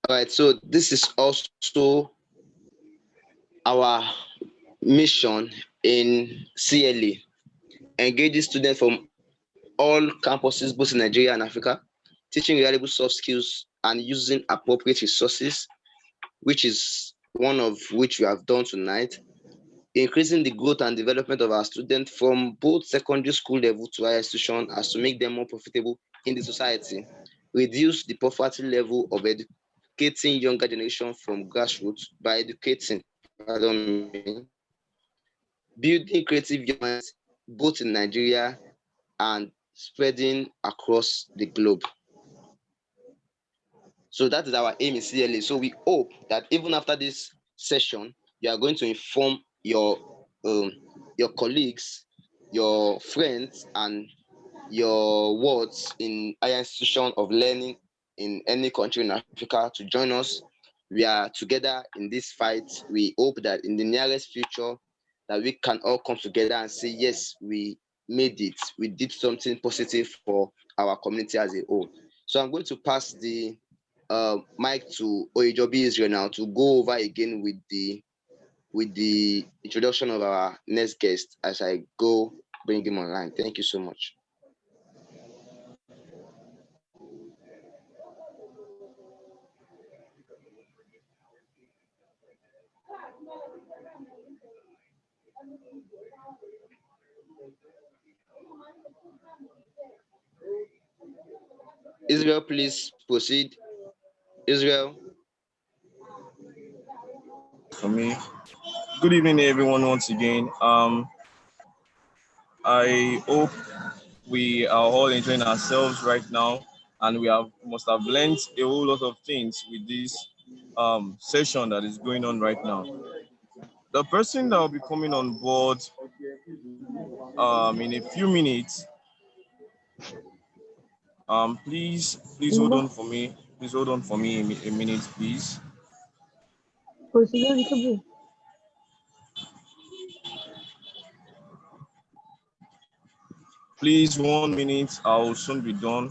Speaker 4: All right. So this is also our mission in CLA, engaging students from all campuses, both in Nigeria and Africa, teaching reliable soft skills and using appropriate resources, which is one of which we have done tonight, increasing the growth and development of our students from both secondary school level to higher institution as to make them more profitable in the society, reduce the poverty level of educating younger generation from grassroots by educating, building creative young minds both in Nigeria and spreading across the globe. So that is our aim in CLA. So we hope that even after this session, you are going to inform your your colleagues, your friends, and your wards in higher institution of learning in any country in Africa to join us. We are together in this fight. We hope that in the nearest future that we can all come together and say, yes, we made it. We did something positive for our community as a whole. So I'm going to pass the mic to Oyejobi Israel now to go over again with the introduction of our next guest as I go bring him online. Thank you so much. Israel, please proceed. Israel.
Speaker 3: For me. Good evening, everyone, once again. I hope we are all enjoying ourselves right now, and we have must have learned a whole lot of things with this session that is going on right now. The person that will be coming on board in a few minutes, please hold on for me. Please hold on for me a minute, please. Please, 1 minute. I will soon be done.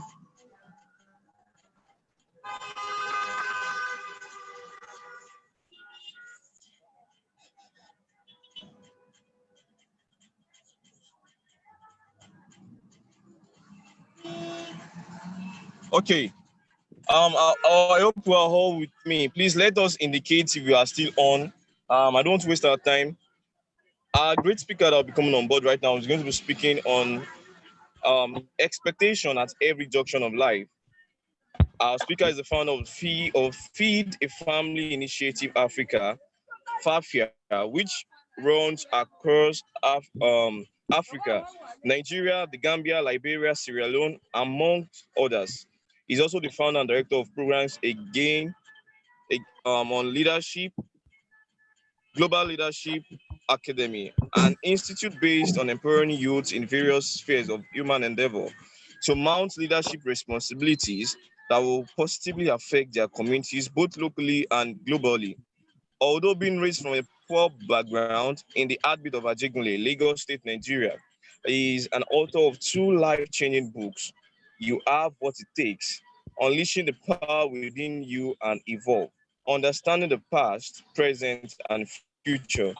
Speaker 3: Okay. I hope you are all with me. Please let us indicate if you are still on. I don't want to waste our time. Our great speaker that will be coming on board right now is going to be speaking on expectation at every junction of life. Our speaker is the founder of Feed a Family Initiative Africa, FAFIA, which runs across Africa, Nigeria, the Gambia, Liberia, Sierra Leone, amongst others. He's also the founder and director of programs on leadership, Global Leadership Academy, an institute based on empowering youth in various spheres of human endeavor to mount leadership responsibilities that will positively affect their communities both locally and globally. Although being raised from a poor background in the heartbeat of Ajegunle, Lagos State, Nigeria, he is an author of two life-changing books, You Have What It Takes, Unleashing the Power Within You and Evolve, Understanding the Past, Present, and Future.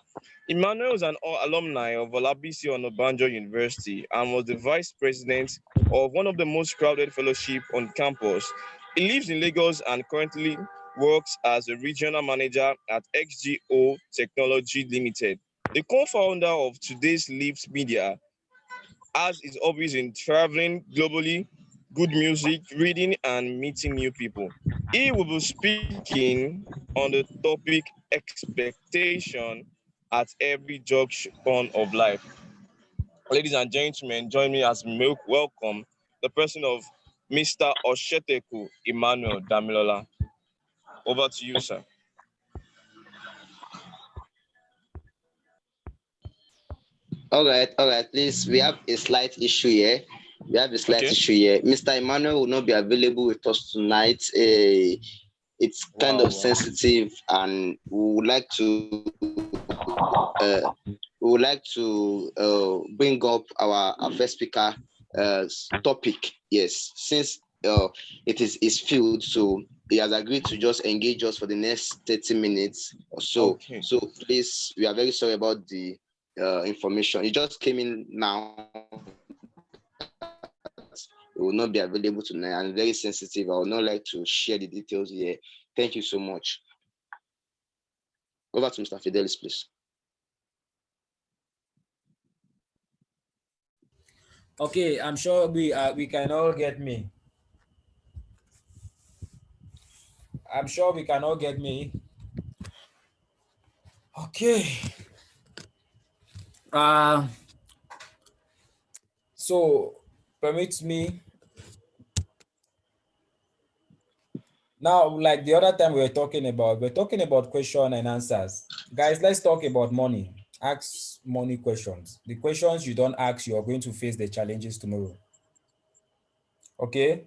Speaker 3: Emmanuel is an alumni of Olabisi Onabanjo University and was the vice president of one of the most crowded fellowship on campus. He lives in Lagos and currently works as a regional manager at XGO Technology Limited. The co-founder of today's Lips Media has his hobbies in traveling globally, good music, reading, and meeting new people. He will be speaking on the topic expectation at every junction of life. Ladies and gentlemen, join me as we welcome the person of Mr. Osheteku Emmanuel Damilola. Over to you, sir.
Speaker 4: All right, please. We have a slight issue here.
Speaker 3: Okay.
Speaker 4: Mr. Emmanuel will not be available with us tonight. It's kind of
Speaker 3: Wow.
Speaker 4: sensitive, and bring up our first speaker topic. Yes, since it is his field, so he has agreed to just engage us for the next 30 minutes or so.
Speaker 3: Okay.
Speaker 4: So please, we are very sorry about the information. It just came in now. It will not be available tonight and very sensitive. I would not like to share the details here. Thank you so much. Over to Mr. Fidelis, please.
Speaker 1: Okay, I'm sure we can all get me. I'm sure we can all get me. Okay. So permit me now, like the other time we're talking about question and answers. Guys, let's talk about money. Ask money questions. The questions you don't ask, you are going to face the challenges tomorrow. Okay?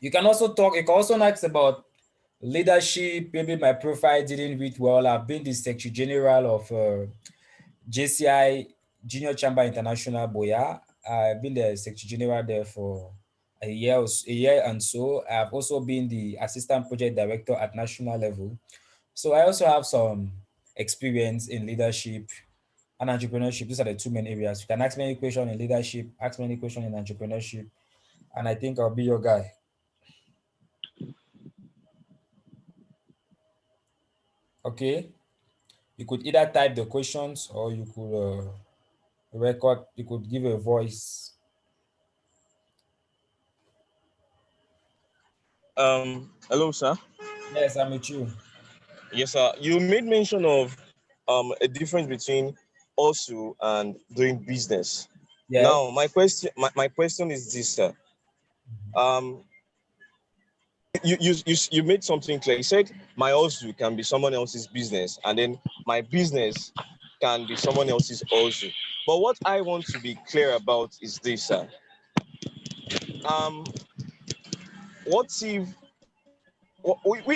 Speaker 1: You can also ask about leadership. Maybe my profile didn't read well. I've been the Secretary General of JCI, Junior Chamber International Bueu. I've been the Secretary General there for a year and so. I've also been the Assistant Project Director at national level. So I also have some experience in leadership and entrepreneurship. These are the two main areas. You can ask me any question in leadership, ask me any question in entrepreneurship, and I think I'll be your guy. Okay? You could either type the questions or you could record, you could give a voice.
Speaker 3: Hello, sir.
Speaker 1: Yes, I'm with you.
Speaker 3: Yes, sir. You made mention of a difference between also and doing business.
Speaker 1: Yes.
Speaker 3: Now, my question is this, sir. Um, you made something clear. You said my also can be someone else's business, and then my business can be someone else's also. But what I want to be clear about is this, sir. Um, what if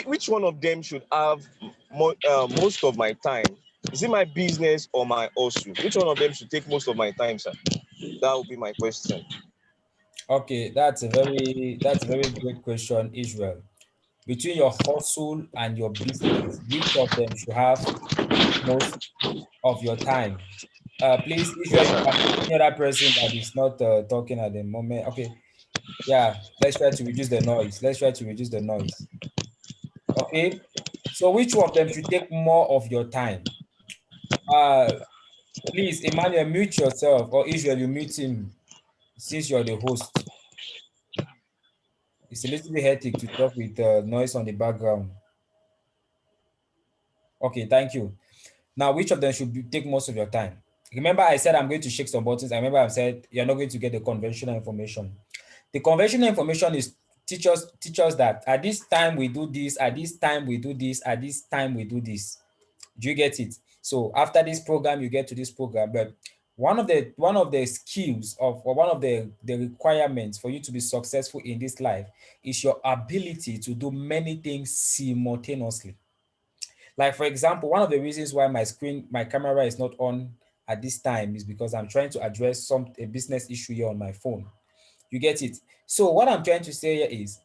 Speaker 3: which one of them should have most of my time? Is it my business or my also? Which one of them should take most of my time, sir? That would be my question.
Speaker 1: Okay, that's a very great question, Israel. Between your hustle and your business, which of them should have most of your time? Please, Israel,
Speaker 3: Yes,
Speaker 1: you can
Speaker 3: sir.
Speaker 1: mute any other person that is not talking at the moment. Okay, yeah, let's try to reduce the noise. Let's try to reduce the noise. Okay, so which of them should take more of your time? Uh, Please, Emmanuel, mute yourself, or Israel, you mute him since you're the host. It's a little bit hectic to talk with noise on the background. Okay, thank you. Now, which of them should take most of your time? Remember, I said I'm going to shake some buttons. I remember I said you're not going to get the conventional information. The conventional information is teach us that at this time we do this, at this time we do this, at this time we do this. Do you get it? So after this program, you get to this program. But one of the skills of or one of the requirements for you to be successful in this life is your ability to do many things simultaneously. Like for example, one of the reasons why my camera is not on at this time is because I'm trying to address a business issue here on my phone. You get it? So what I'm trying to say here is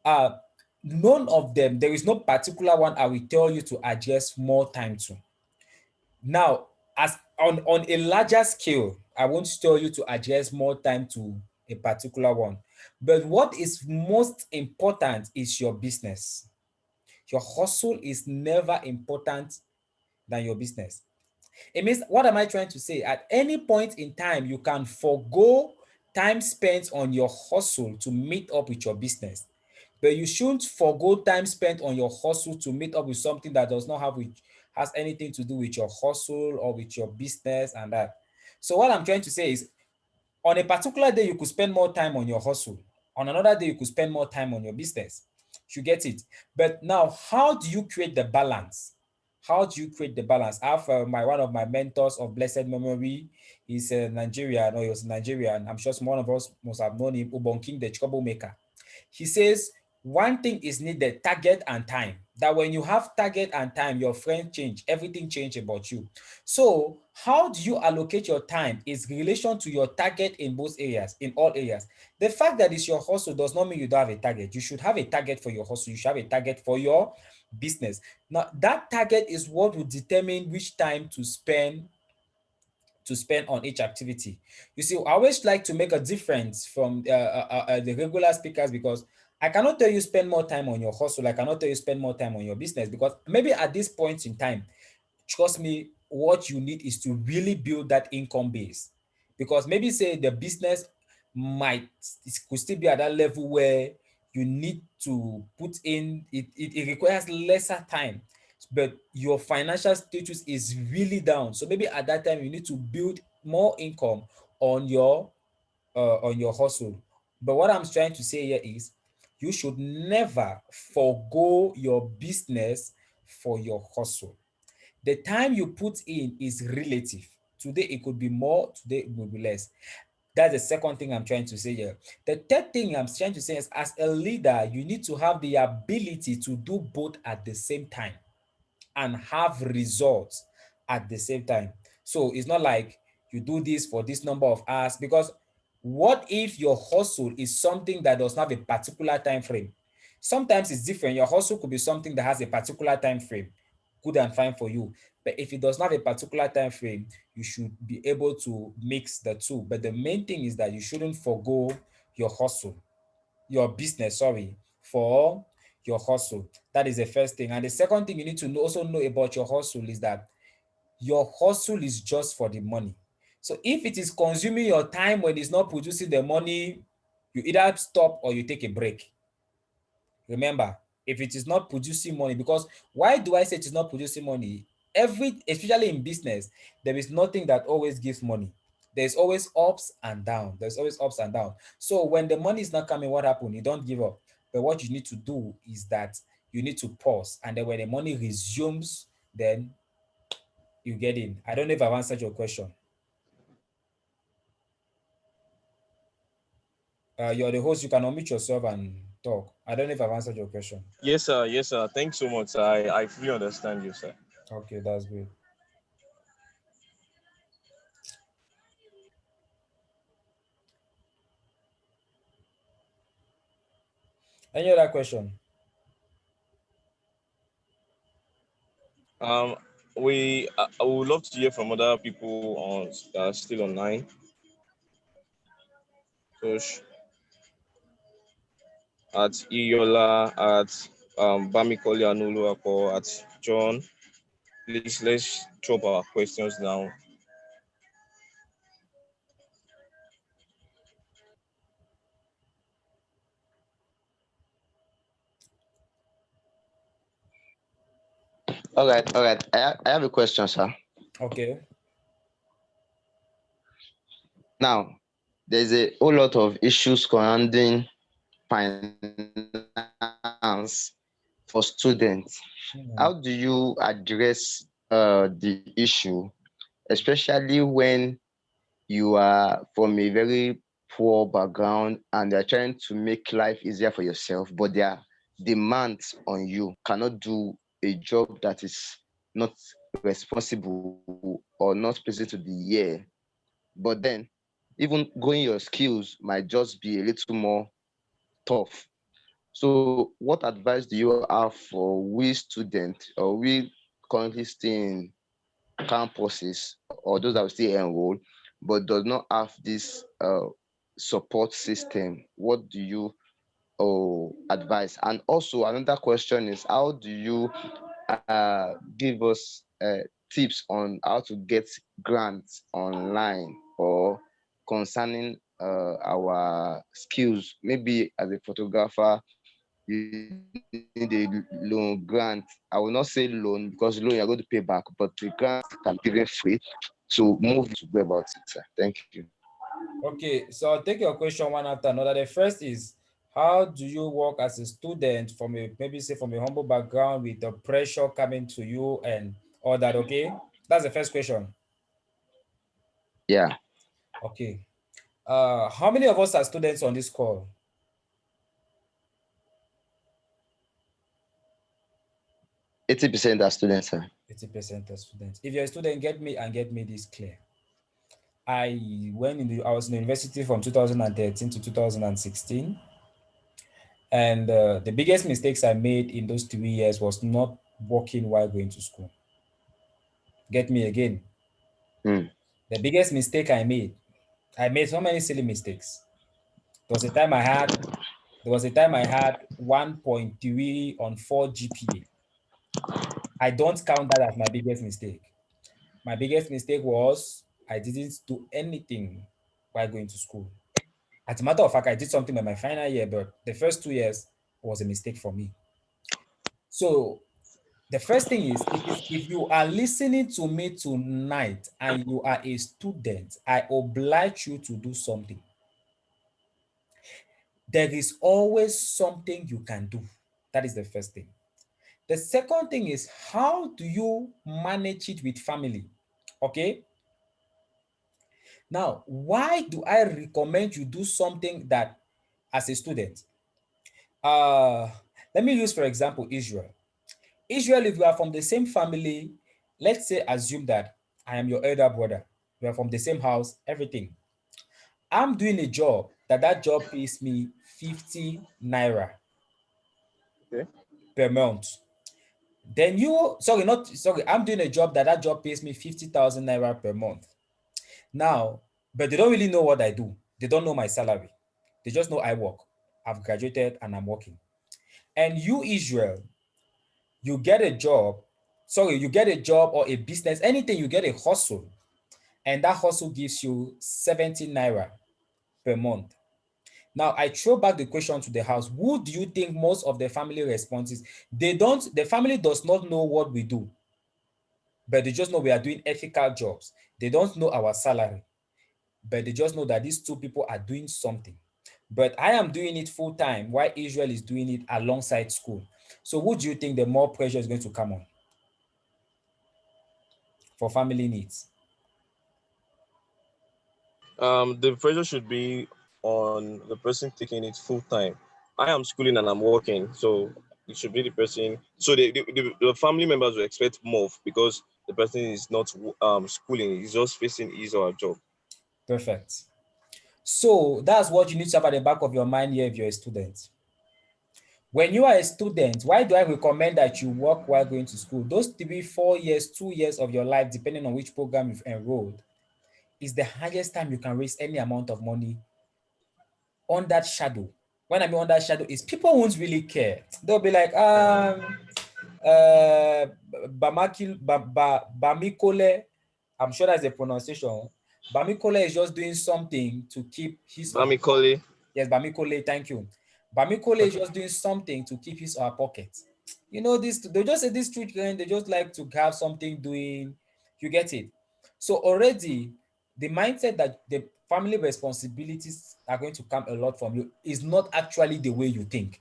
Speaker 1: uh none of them, there is no particular one I will tell you to adjust more time to. Now, as on a larger scale, I won't tell you to adjust more time to a particular one. But what is most important is your business. Your hustle is never important than your business. It means, what am I trying to say? At any point in time, you can forego time spent on your hustle to meet up with your business. But you shouldn't forego time spent on your hustle to meet up with something that does not has anything to do with your hustle or with your business and that. So what I'm trying to say is, on a particular day, you could spend more time on your hustle. On another day, you could spend more time on your business. You get it? But now, how do you create the balance? How do you create the balance? I have one of my mentors of blessed memory. He's a Nigerian, or he was Nigerian. I'm sure some one of us must have known him, Ubon King, the troublemaker. He says one thing is needed: target and time. That when you have target and time, your friend change, everything change about you. So how do you allocate your time is relation to your target in both areas, in all areas. The fact that it's your hustle does not mean you don't have a target. You should have a target for your hustle. You should have a target for your business. Now, that target is what will determine which time to spend on each activity. You see, I always like to make a difference from the regular speakers, because I cannot tell you spend more time on your hustle. I cannot tell you spend more time on your business, because maybe at this point in time, trust me, what you need is to really build that income base. Because maybe say the business might it could still be at that level where you need to put in it requires lesser time, but your financial status is really down. So maybe at that time you need to build more income on your hustle. But what I'm trying to say here is you should never forego your business for your hustle. The time you put in is relative. Today it could be more, today it will be less. That's the second thing I'm trying to say here. The third thing I'm trying to say is, as a leader, you need to have the ability to do both at the same time and have results at the same time. So it's not like you do this for this number of hours, because what if your hustle is something that does not have a particular time frame? Sometimes it's different. Your hustle could be something that has a particular time frame, good and fine for you. But if it does not have a particular time frame, you should be able to mix the two. But the main thing is that you shouldn't forego your hustle, your business, sorry, for your hustle. That is the first thing. And the second thing you need to also know about your hustle is that your hustle is just for the money. So if it is consuming your time when it's not producing the money, you either stop or you take a break. Remember, if it is not producing money, because why do I say it is not producing money? Especially in business, there is nothing that always gives money. There's always ups and downs. There's always ups and downs. So when the money is not coming, what happens? You don't give up. But what you need to do is that you need to pause. And then when the money resumes, then you get in. I don't know if I've answered your question. You're the host. You can unmute yourself and talk. I don't know if I've answered your question.
Speaker 3: Yes, sir. Yes, sir. Thanks so much, sir. I fully understand you, sir.
Speaker 1: Okay, that's good. Any other question?
Speaker 3: Um, I would love to hear from other people on that are still online. So at Iyola, at Bamikoli Anuluako, at John. Please let's drop our questions now.
Speaker 4: All right. I have a question, sir.
Speaker 1: Okay.
Speaker 4: Now, there's a whole lot of issues surrounding finance for students.
Speaker 1: Mhm.
Speaker 4: How do you address the issue, especially when you are from a very poor background and they're trying to make life easier for yourself, but their demands on you cannot do a job that is not responsible or not pleasing to the ear. But then, even growing your skills might just be a little more tough. So, what advice do you have for we students or we currently stay in campuses or those that will still enroll but does not have this support system? What do you advise? And also another question is, how do you give us tips on how to get grants online or concerning our skills? Maybe as a photographer, you need a loan grant. I will not say loan because loan you're going to pay back, but the grant can be given free to move to go about it, sir. Thank you.
Speaker 1: Okay, so I'll take your question one after another. The first is, how do you work as a student from a, maybe say from a humble background with the pressure coming to you and all that? Okay, that's the first question.
Speaker 4: Yeah,
Speaker 1: Okay. How many of us are students on this call?
Speaker 4: 80% are students, sir.
Speaker 1: 80% are students. If you're a student, get me this clear. I was in the university from 2013 to 2016. And the biggest mistakes I made in those 3 years was not working while going to school. Get me again.
Speaker 4: Hmm.
Speaker 1: The biggest mistake I made so many silly mistakes. There was a time I had, there was a time I had 1.3 on 4 GPA. I don't count that as my biggest mistake. My biggest mistake was I didn't do anything while going to school. As a matter of fact, I did something in my final year, but the first 2 years was a mistake for me. So the first thing is, if you are listening to me tonight and you are a student, I oblige you to do something. There is always something you can do. That is the first thing. The second thing is, how do you manage it with family? Okay. Now, why do I recommend you do something that as a student? Uh, Let me use, for example, Israel. Israel, if you are from the same family, let's say, assume that I am your elder brother. We are from the same house, everything. I'm doing a job that job pays me 50 naira
Speaker 3: Okay.
Speaker 1: per month. Then you, sorry, not, sorry, I'm doing a job that job pays me 50,000 naira per month. Now, but they don't really know what I do. They don't know my salary. They just know I work. I've graduated and I'm working. And you, Israel, you get a job, sorry, you get a job or a business, anything, you get a hustle, and that hustle gives you 70 naira per month. Now, I throw back the question to the house. Who do you think most of the family responses? The family does not know what we do, but they just know we are doing ethical jobs. They don't know our salary, but they just know that these two people are doing something. But I am doing it full time while Israel is doing it alongside school. So who do you think the more pressure is going to come on for family needs?
Speaker 3: The pressure should be on the person taking it full time. I am schooling and I'm working, so it should be the person. So the family members will expect more because the person is not schooling; he's just facing his or her job.
Speaker 1: Perfect. So that's what you need to have at the back of your mind here if you're a student. When you are a student, why do I recommend that you work while going to school? Those 3, 4 years, 2 years of your life, depending on which program you've enrolled, is the highest time you can raise any amount of money on that shadow. When I mean on that shadow, is people won't really care. They'll be like, Bamikole, I'm sure that's the pronunciation. Bamikole is just doing something to keep his or her pocket.
Speaker 3: Bamikole.
Speaker 1: Yes, Bamikole, thank you. Bamikole is just doing something to keep his or her pocket. You know, this they just say this street gang, they just like to have something doing. You get it? So already the mindset that the family responsibilities are going to come a lot from you is not actually the way you think.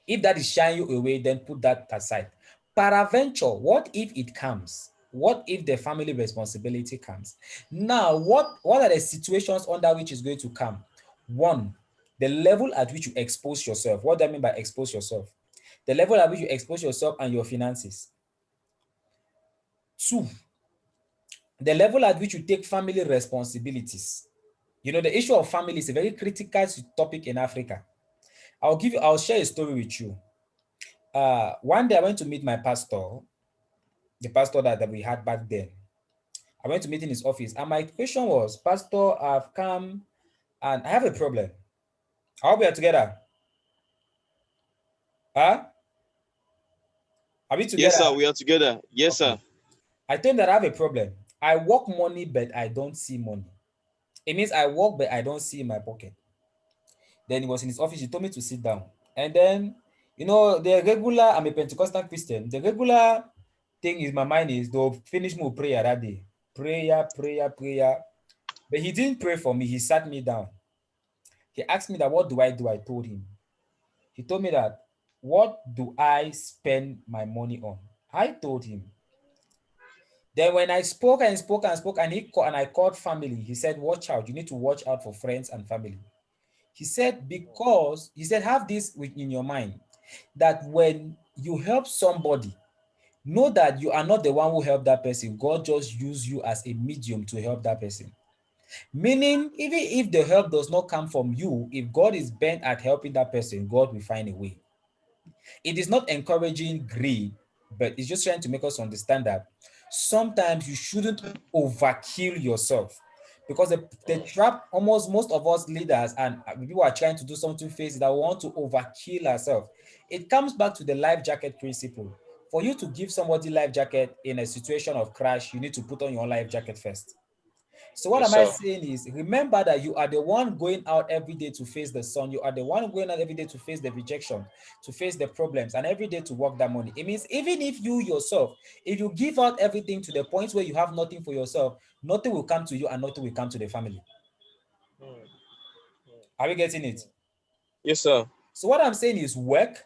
Speaker 1: If that is shying you away, then put that aside. Peradventure, what if it comes? What if the family responsibility comes? Now, what are the situations under which is going to come? One, the level at which you expose yourself. What do I mean by expose yourself? The level at which you expose yourself and your finances. Two, the level at which you take family responsibilities. You know, the issue of family is a very critical topic in Africa. I'll share a story with you. One day I went to meet my pastor, the pastor that we had back then. I went to meet in his office, and my question was, Pastor, I've come and I have a problem. I hope we are together. Huh? Are we
Speaker 3: Yes,
Speaker 1: together?
Speaker 3: sir. We are together. Yes,
Speaker 1: Okay.
Speaker 3: sir.
Speaker 1: I told him that I have a problem. I work money, but I don't see money. It means I work, but I don't see in my pocket. Then he was in his office. He told me to sit down. And then, I'm a Pentecostal Christian. The regular thing in my mind is they'll finish my prayer that day. Prayer, prayer, prayer. But he didn't pray for me. He sat me down. He asked me that, what do I do? I told him. He told me that, what do I spend my money on? I told him. Then when I spoke and spoke and spoke, and I called family, he said, watch out. You need to watch out for friends and family. He said, because, he said, have this in your mind, that when you help somebody, know that you are not the one who helped that person. God just used you as a medium to help that person. Meaning, even if the help does not come from you, if God is bent at helping that person, God will find a way. It is not encouraging greed, but it's just trying to make us understand that sometimes you shouldn't overkill yourself. Because the trap, almost most of us leaders and people are trying to do something face that we want to overkill ourselves. It comes back to the life jacket principle. For you to give somebody life jacket in a situation of crash, you need to put on your life jacket first. So what
Speaker 3: Yes,
Speaker 1: am I
Speaker 3: sir.
Speaker 1: saying is, remember that you are the one going out every day to face the sun. You are the one going out every day to face the rejection, to face the problems, and every day to work that money. It means even if you yourself, if you give out everything to the point where you have nothing for yourself, nothing will come to you and nothing will come to the family. Are we getting it?
Speaker 3: Yes, sir.
Speaker 1: So what I'm saying is work,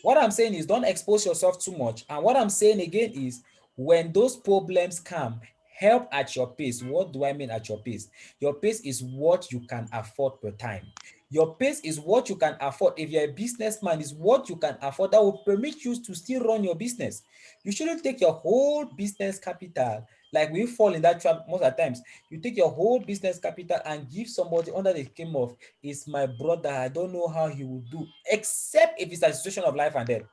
Speaker 1: What I'm saying is don't expose yourself too much. And what I'm saying again is when those problems come, help at your pace. What do I mean at your pace? Your pace is what you can afford per time. Your pace is what you can afford. If you're a businessman, is what you can afford that will permit you to still run your business. You shouldn't take your whole business capital, like we fall in that trap most of the times. You take your whole business capital and give somebody under the scheme of, it's my brother, I don't know how he will do, except if it's a situation of life and death.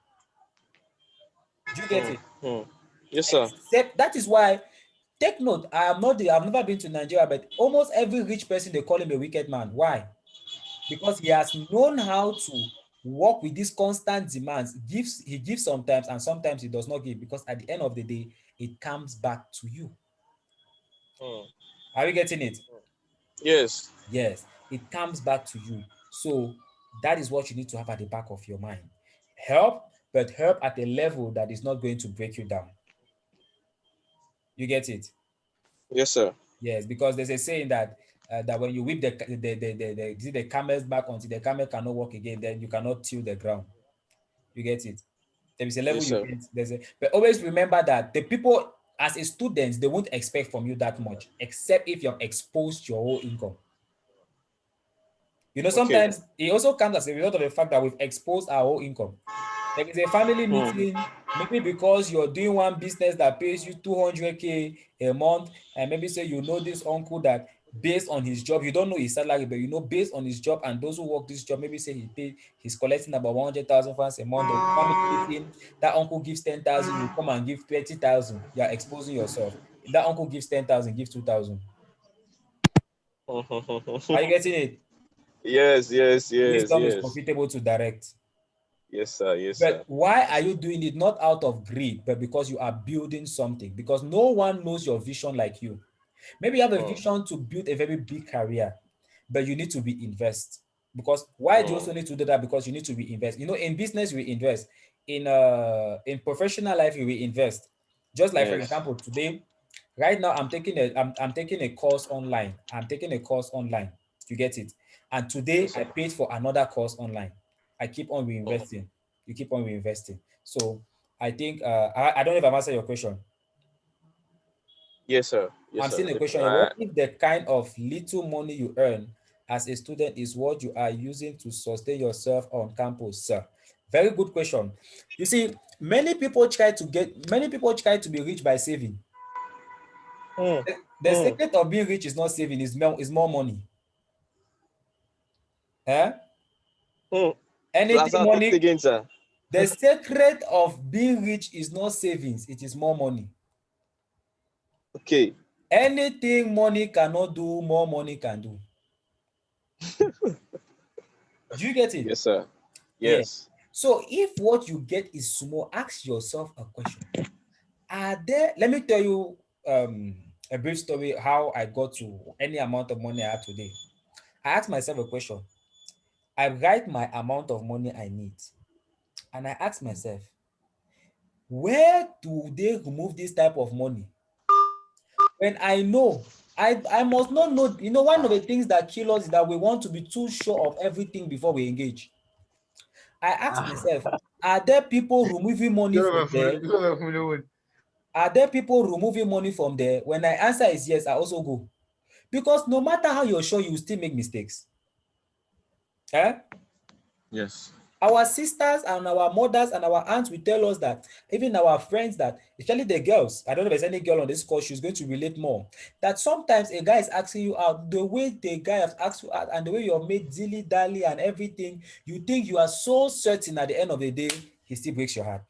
Speaker 1: Do you get
Speaker 3: Hmm.
Speaker 1: it?
Speaker 3: Hmm. Yes, sir.
Speaker 1: Except that is why, take note, I've never been to Nigeria, but almost every rich person they call him a wicked man. Why? Because he has known how to work with these constant demands. He gives sometimes, and sometimes he does not give, because at the end of the day, it comes back to you.
Speaker 3: Hmm.
Speaker 1: Are you getting it?
Speaker 3: Yes.
Speaker 1: Yes, it comes back to you. So that is what you need to have at the back of your mind. Help, but help at a level that is not going to break you down. You get it?
Speaker 3: Yes, sir.
Speaker 1: Yes, because there's a saying that that when you whip the camel's back until the camel cannot walk again, then you cannot till the ground. You get it? There is a level
Speaker 3: Yes,
Speaker 1: you
Speaker 3: sir.
Speaker 1: can't. But always remember that the people, as a student, they won't expect from you that much, except if you've exposed your whole income. You know,
Speaker 3: Okay.
Speaker 1: sometimes it also comes as a result of the fact that we've exposed our whole income. There is a family
Speaker 3: Hmm.
Speaker 1: meeting, maybe because you're doing one business that pays you 200K a month, and maybe say you know this uncle that based on his job, you don't know his salary, but you know based on his job and those who work this job, maybe say he's collecting about 100,000 francs a month. Or family meeting, that uncle gives 10,000, you come and give 30,000. You're exposing yourself. If that uncle gives 10,000, give 2,000. Are you getting it?
Speaker 3: Yes, yes, yes,
Speaker 1: Wisdom is
Speaker 3: yes.
Speaker 1: profitable to direct.
Speaker 3: Yes, sir. Yes,
Speaker 1: But
Speaker 3: sir.
Speaker 1: why are
Speaker 3: Yes, sir.
Speaker 1: you doing it? Not out of greed, but because you are building something. Because no one knows your vision like you. Maybe you have a
Speaker 3: Hmm.
Speaker 1: vision to build a very big career, but you need to be invest. Because why do you
Speaker 3: Hmm.
Speaker 1: also need to do that? Because you need to reinvest. You know, in business we invest. In professional life we invest. Just like for
Speaker 3: Yes.
Speaker 1: example, today, right now I'm taking a course online. I'm taking a course online. You get it? And today
Speaker 3: Yes,
Speaker 1: I
Speaker 3: sir.
Speaker 1: paid for another course online. I keep on
Speaker 3: Hmm.
Speaker 1: reinvesting. You keep on reinvesting. So I think I don't know if I've answered your question.
Speaker 3: Yes, sir. Yes,
Speaker 1: I'm
Speaker 3: sir.
Speaker 1: seeing a question here. What if the kind of little money you earn as a student is what you are using to sustain yourself on campus, sir? Very good question. You see, many people try to be rich by saving.
Speaker 3: Hmm.
Speaker 1: The
Speaker 3: Hmm.
Speaker 1: secret of being rich is not saving, is more money. Eh?
Speaker 3: Hmm.
Speaker 1: Anything
Speaker 3: Plaza, take it
Speaker 1: money,
Speaker 3: again, sir.
Speaker 1: the secret of being rich is not savings, it is more money.
Speaker 3: Okay.
Speaker 1: Anything money cannot do, more money can do. Do you get it?
Speaker 3: Yes, sir.
Speaker 1: Yeah.
Speaker 3: Yes.
Speaker 1: So if what you get is small, ask yourself a question. Let me tell you a brief story how I got to any amount of money I have today. I asked myself a question. I write my amount of money I need. And I ask myself, where do they remove this type of money? When I know, I must not know, one of the things that kill us is that we want to be too sure of everything before we engage. I ask myself, are there people removing money from there? Are there people removing money from there? When my answer is yes, I also go. Because no matter how you're sure, you still make mistakes. Eh?
Speaker 3: Yes.
Speaker 1: Our sisters and our mothers and our aunts will tell us that, even our friends that, especially the girls, I don't know if there's any girl on this call, she's going to relate more, that sometimes a guy is asking you out, the way the guy has asked you out and the way you have made dilly-dally and everything, you think you are so certain at the end of the day, he still breaks your heart.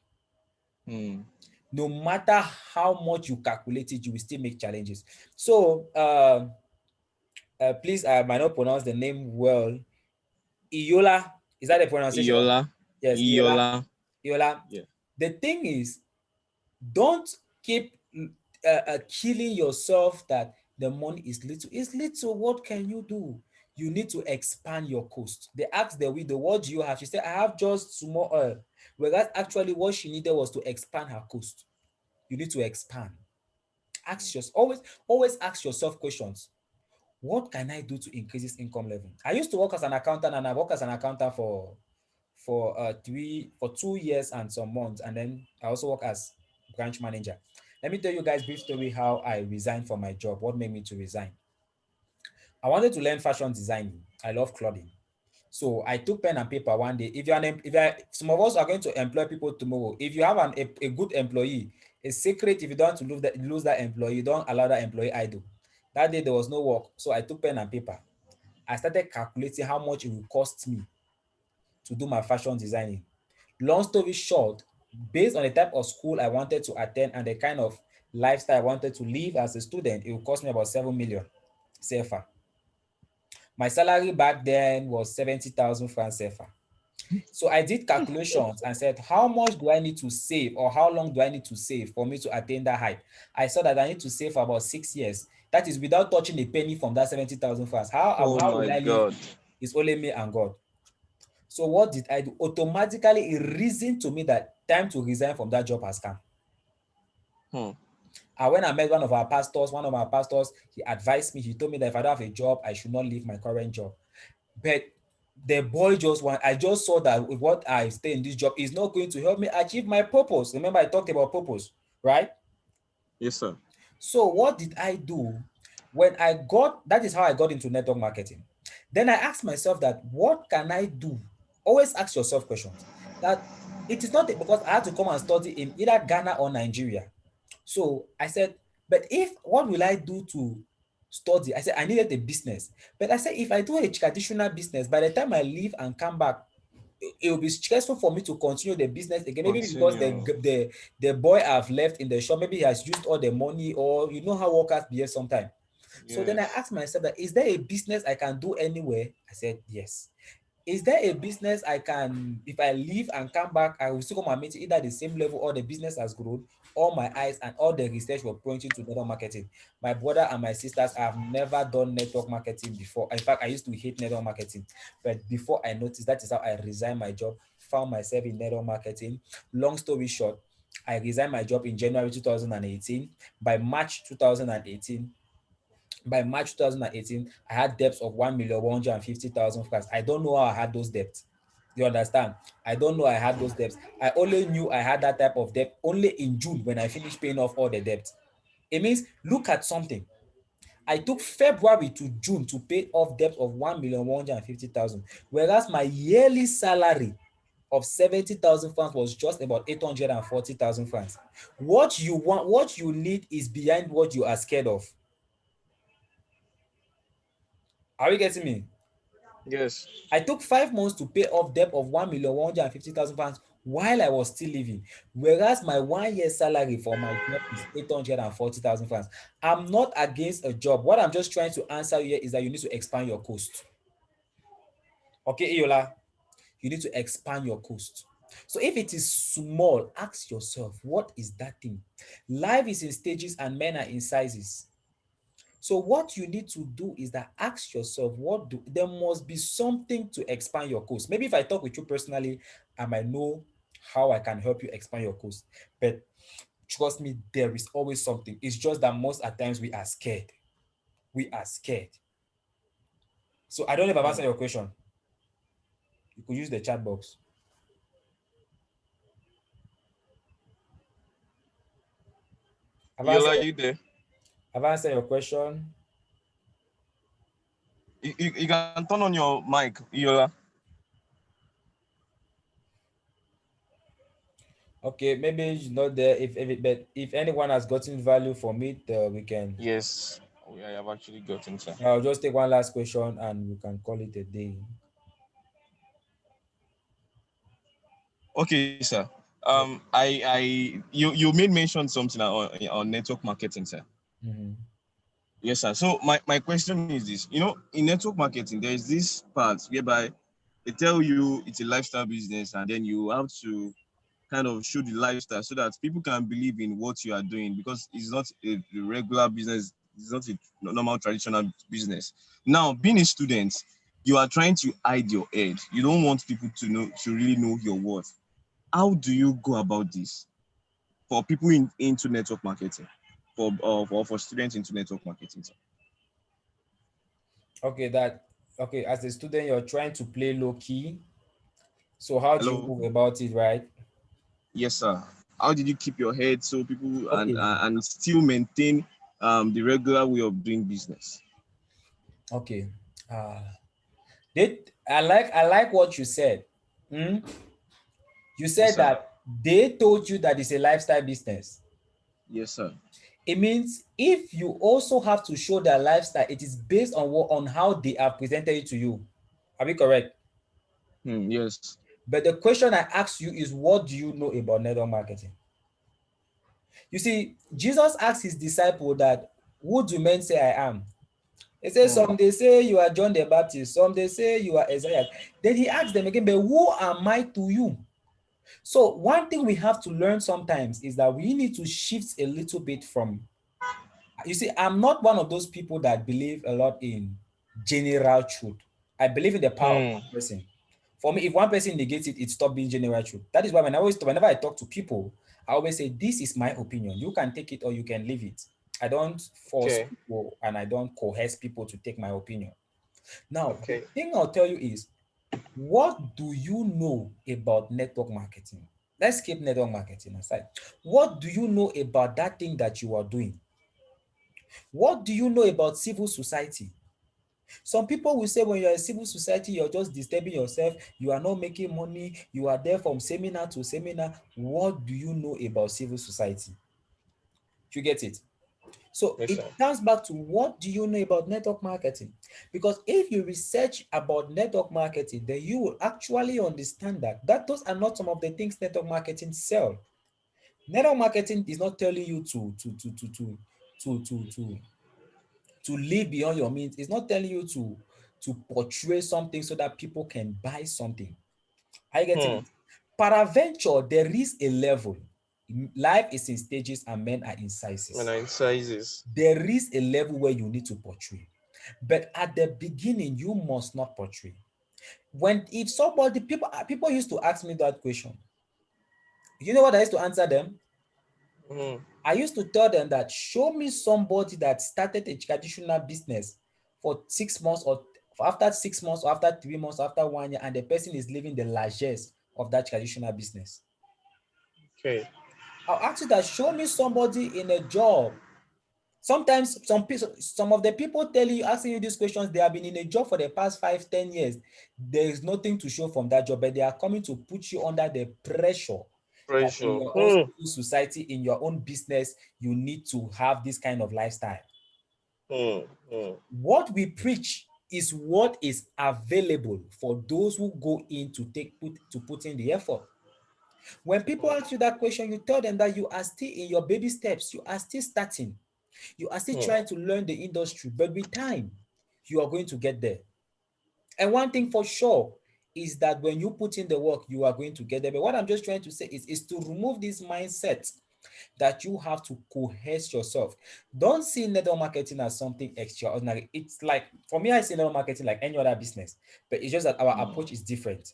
Speaker 3: Hmm.
Speaker 1: No matter how much you calculate it, you will still make challenges. So, please, I might not pronounce the name well. Iola, is that the pronunciation?
Speaker 3: Iola.
Speaker 1: Yes, Iola.
Speaker 3: Iola.
Speaker 1: Iola.
Speaker 3: Yeah.
Speaker 1: The thing is, don't keep killing yourself that the money is little. It's little. What can you do? You need to expand your coast. They asked the widow, what do you have? She said, I have just small oil. Whereas actually what she needed was to expand her coast. You need to expand. Always ask yourself questions. What can I do to increase this income level? I used to work as an accountant and I worked as an accountant for 2 years and some months, and then I also work as branch manager. Let me tell you guys brief story how I resigned from my job. What made me to resign? I wanted to learn fashion designing. I love clothing. So I took pen and paper one day. If you're some of us are going to employ people tomorrow. If you have a good employee, it's secret. If you don't want to lose that employee, you don't allow that employee idle. That day there was no work, so I took pen and paper. I started calculating how much it would cost me to do my fashion designing. Long story short, based on the type of school I wanted to attend and the kind of lifestyle I wanted to live as a student, it would cost me about 7 million CFA. My salary back then was 70,000 francs CFA. So I did calculations and said, how much do I need to save, or how long do I need to save for me to attain that height? I saw that I need to save for about 6 years. That is without touching a penny from that 70,000 francs.
Speaker 3: Oh
Speaker 1: How
Speaker 3: my
Speaker 1: will I live?
Speaker 3: God.
Speaker 1: It's only me and God. So what did I do? Automatically, it reasoned to me that time to resign from that job has come.
Speaker 3: Hmm.
Speaker 1: And when I met one of our pastors, he advised me, he told me that if I don't have a job, I should not leave my current job. But the boy I just saw that what I stay in this job is not going to help me achieve my purpose. Remember, I talked about purpose, right?
Speaker 3: Yes, sir.
Speaker 1: So what did I do? That is how I got into network marketing. Then I asked myself that, what can I do? Always ask yourself questions. That it is not because I had to come and study in either Ghana or Nigeria. So I said, but what will I do to study? I said, I needed a business. But I said, if I do a traditional business, by the time I leave and come back, it will be stressful for me to continue the business again. Maybe because
Speaker 3: Continue.
Speaker 1: the boy I've left in the shop, maybe he has used all the money, or you know how workers behave sometimes. So then I
Speaker 3: Yes.
Speaker 1: asked myself that, is there a business I can do anywhere? I said, yes. Is there a business I can, if I leave and come back, I will still come and meet either the same level or the business has grown? All my eyes and all the research were pointing to network marketing. My brother and my sisters have never done network marketing before. In fact, I used to hate network marketing. But before I noticed, that is how I resigned my job, found myself in network marketing. Long story short, I resigned my job in January 2018. By March 2018, I had debts of 1,150,000 francs. I don't know how I had those debts. You understand? I don't know I had those debts. I only knew I had that type of debt only in June when I finished paying off all the debt. It means, look at something. I took February to June to pay off debt of 1,150,000, whereas my yearly salary of 70,000 francs was just about 840,000 francs. What you want, what you need is behind what you are scared of. Are you getting me?
Speaker 3: Yes.
Speaker 1: I took 5 months to pay off debt of 1,150,000 pounds while I was still living, whereas my 1 year salary for my job is 840,000 pounds. I'm not against a job. What I'm just trying to answer here is that you need to expand your coast. Okay, Iola, you need to expand your coast. So if it is small, ask yourself, what is that thing? Life is in stages and men are in sizes. So what you need to do is that ask yourself, there must be something to expand your course. Maybe if I talk with you personally, I might know how I can help you expand your course. But trust me, there is always something. It's just that most at times we are scared. We are scared. So I don't know if I've
Speaker 3: Hmm.
Speaker 1: answered your question. You could use the chat box. I've
Speaker 3: Yola,
Speaker 1: answered,
Speaker 3: you there?
Speaker 1: I've answered your question.
Speaker 3: You can turn on your mic, Yola.
Speaker 1: Okay, maybe it's not there. But if anyone has gotten value from it, we can.
Speaker 3: Yes. I have actually gotten, sir.
Speaker 1: I'll just take one last question and we can call it a day.
Speaker 3: Okay, sir.
Speaker 1: Yep.
Speaker 3: You made mention something on network marketing, sir.
Speaker 1: Mhm.
Speaker 3: Yes, sir. So my question is this. In network marketing, there is this part whereby they tell you it's a lifestyle business, and then you have to kind of show the lifestyle so that people can believe in what you are doing, because it's not a regular business. It's not a normal traditional business. Now, being a student, you are trying to hide your head. You don't want people to really know your worth. How do you go about this for people into network marketing, for students into network marketing, sir?
Speaker 1: Okay, as a student, you're trying to play low key So how do you
Speaker 3: Hello.
Speaker 1: move about it, right?
Speaker 3: Yes, sir. How did you keep your head so people
Speaker 1: Okay.
Speaker 3: and still maintain the regular way of doing business?
Speaker 1: Okay. Uh, I like what you said. Hmm? You
Speaker 3: Yes,
Speaker 1: said
Speaker 3: sir.
Speaker 1: that they told you that it's a lifestyle business.
Speaker 3: Yes, sir.
Speaker 1: It means if you also have to show their lifestyle, it is based on on how they have presented it to you. Are we correct?
Speaker 3: Yes.
Speaker 1: But the question I ask you is, what do you know about network marketing? You see, Jesus asked his disciple that, who do men say I am? He says,
Speaker 3: Hmm.
Speaker 1: some they say you are John the Baptist, some they say you are Isaiah. Then he asked them again, but who am I to you? So one thing we have to learn sometimes is that we need to shift a little bit from, you see, I'm not one of those people that believe a lot in general truth. I believe in the power of
Speaker 3: Hmm.
Speaker 1: one person. For me, if one person negates it, it stops being general truth. That is why whenever I talk to people, I always say, this is my opinion. You can take it or you can leave it. I don't force
Speaker 3: Okay.
Speaker 1: people and I don't coerce people to take my opinion. Now, the
Speaker 3: Okay.
Speaker 1: thing I'll tell you is, what do you know about network marketing? Let's keep network marketing aside. What do you know about that thing that you are doing? What do you know about civil society? Some people will say when you're a civil society, you're just disturbing yourself, you are not making money, you are there from seminar to seminar. What do you know about civil society? Do you get it? So
Speaker 3: Yes,
Speaker 1: it
Speaker 3: sir.
Speaker 1: comes back to, what do you know about network marketing? Because if you research about network marketing, then you will actually understand that those are not some of the things network marketing sell. Network marketing is not telling you to live beyond your means. It's not telling you to portray something so that people can buy something. Are you getting
Speaker 3: Hmm.
Speaker 1: it? Peradventure, there is a level. Life is in stages and men are in
Speaker 3: When
Speaker 1: sizes.
Speaker 3: I sizes.
Speaker 1: There is a level where you need to portray. But at the beginning, you must not portray. When if somebody people used to ask me that question, you know what I used to answer them?
Speaker 3: Hmm.
Speaker 1: I used to tell them that, show me somebody that started a traditional business for 6 months, or after 6 months, or after 3 months, or after 1 year, and the person is living the largesse of that traditional business.
Speaker 3: Okay.
Speaker 1: I'll ask you that, show me somebody in a job. Sometimes some of the people telling you, asking you these questions, they have been in a job for the past 5, 10 years. There is nothing to show from that job, but they are coming to put you under the pressure that in
Speaker 3: Pressure.
Speaker 1: your own
Speaker 3: Hmm.
Speaker 1: civil society, in your own business, you need to have this kind of lifestyle.
Speaker 3: Hmm. Hmm.
Speaker 1: What we preach is what is available for those who go in to put in the effort. When people ask you that question, you tell them that you are still in your baby steps, you are still starting. You are still
Speaker 3: Hmm.
Speaker 1: trying to learn the industry, but with time, you are going to get there. And one thing for sure is that when you put in the work, you are going to get there. But what I'm just trying to say is to remove this mindset that you have to coerce yourself. Don't see network marketing as something extraordinary. It's like, for me, I see network marketing like any other business, but it's just that our approach is different.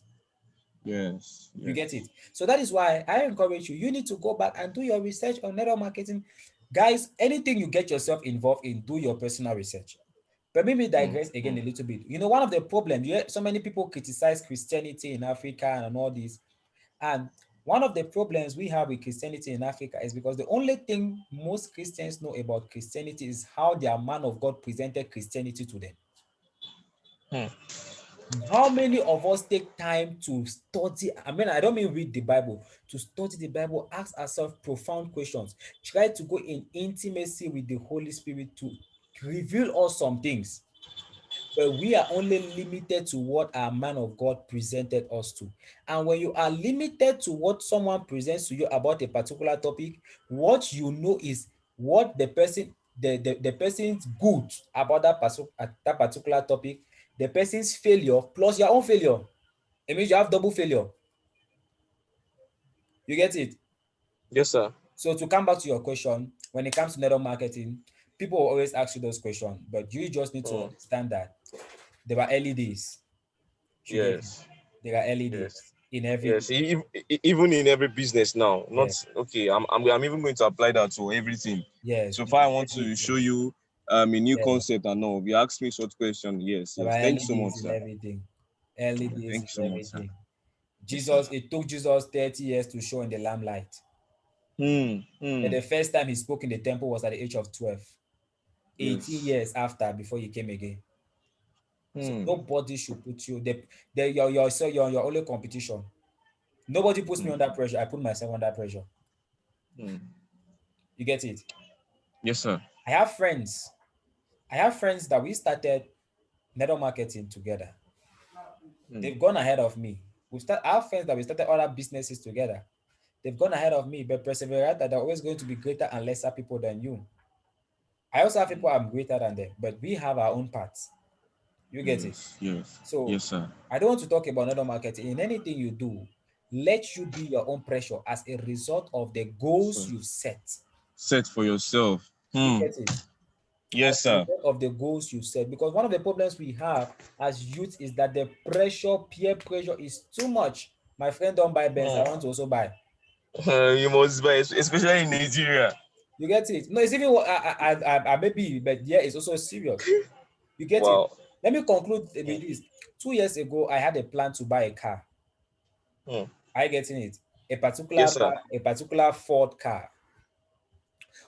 Speaker 3: Yes.
Speaker 1: You get it?
Speaker 3: Yes.
Speaker 1: So that is why I encourage you. You need to go back and do your research on network marketing. Guys, anything you get yourself involved in, do your personal research. But maybe
Speaker 3: Hmm.
Speaker 1: digress again a little bit. You know, one of the problems, so many people criticize Christianity in Africa and all this. And one of the problems we have with Christianity in Africa is because the only thing most Christians know about Christianity is how their man of God presented Christianity to them.
Speaker 3: Hmm.
Speaker 1: How many of us take time to study? I mean, I don't mean read the Bible, to study the Bible, ask ourselves profound questions, try to go in intimacy with the Holy Spirit to reveal us some things. But we are only limited to what our man of God presented us to. And when you are limited to what someone presents to you about a particular topic, what you know is what the person's good about that particular topic, the person's failure plus your own failure. It means you have double failure. You get it?
Speaker 3: Yes, sir.
Speaker 1: So to come back to your question, when it comes to network marketing, people will always ask you those questions, but you just need to
Speaker 3: Hmm.
Speaker 1: understand that there were early days. You get it?
Speaker 3: Yes.
Speaker 1: There are early
Speaker 3: Yes.
Speaker 1: days in everything.
Speaker 3: Yes. Even in every business now. Not
Speaker 1: Yeah.
Speaker 3: okay. I'm even going to apply that to everything.
Speaker 1: Yes.
Speaker 3: So
Speaker 1: In
Speaker 3: far, I want to show
Speaker 1: everything.
Speaker 3: you a new
Speaker 1: Yeah.
Speaker 3: concept and all. If you ask me such question, yes,
Speaker 1: There
Speaker 3: yes.
Speaker 1: are
Speaker 3: Thank you
Speaker 1: early
Speaker 3: so much,
Speaker 1: days in
Speaker 3: sir.
Speaker 1: everything. Early days
Speaker 3: Thank
Speaker 1: in
Speaker 3: you so much, sir.
Speaker 1: everything. It took Jesus 30 years to show in the limelight.
Speaker 3: Hmm.
Speaker 1: And the first time he spoke in the temple was at the age of 12. 18
Speaker 3: Yes.
Speaker 1: years after, before he came again. So
Speaker 3: Hmm.
Speaker 1: nobody should put you, you're only competition. Nobody puts me
Speaker 3: Hmm.
Speaker 1: under pressure. I put myself under pressure.
Speaker 3: Hmm.
Speaker 1: You get it?
Speaker 3: Yes, sir.
Speaker 1: I have friends. I have friends that we started network marketing together.
Speaker 3: Hmm.
Speaker 1: They've gone ahead of me. I have friends that we started other businesses together. They've gone ahead of me, but persevere that they're always going to be greater and lesser people than you. I also have people I'm greater than them, but we have our own paths. You get it?
Speaker 3: Yes. Yes.
Speaker 1: So
Speaker 3: Yes, sir.
Speaker 1: I don't want to talk about network marketing. In anything you do, let you be your own pressure as a result of the goals
Speaker 3: So
Speaker 1: you've set.
Speaker 3: set for yourself.
Speaker 1: You
Speaker 3: Hmm.
Speaker 1: get it? As
Speaker 3: Yes,
Speaker 1: a
Speaker 3: sir.
Speaker 1: result of the goals you set. Because one of the problems we have as youth is that the pressure, peer pressure is too much. My friend don't buy Benz, I want to also buy.
Speaker 3: You must buy, especially in Nigeria.
Speaker 1: You get it? No, it's even I maybe, but yeah, it's also serious. You get it?
Speaker 3: Wow.
Speaker 1: Let me conclude
Speaker 3: Hmm.
Speaker 1: with this. 2 years ago, I had a plan to buy a car.
Speaker 3: Hmm.
Speaker 1: Are you getting it?
Speaker 3: Yes, sir.
Speaker 1: A particular Ford car.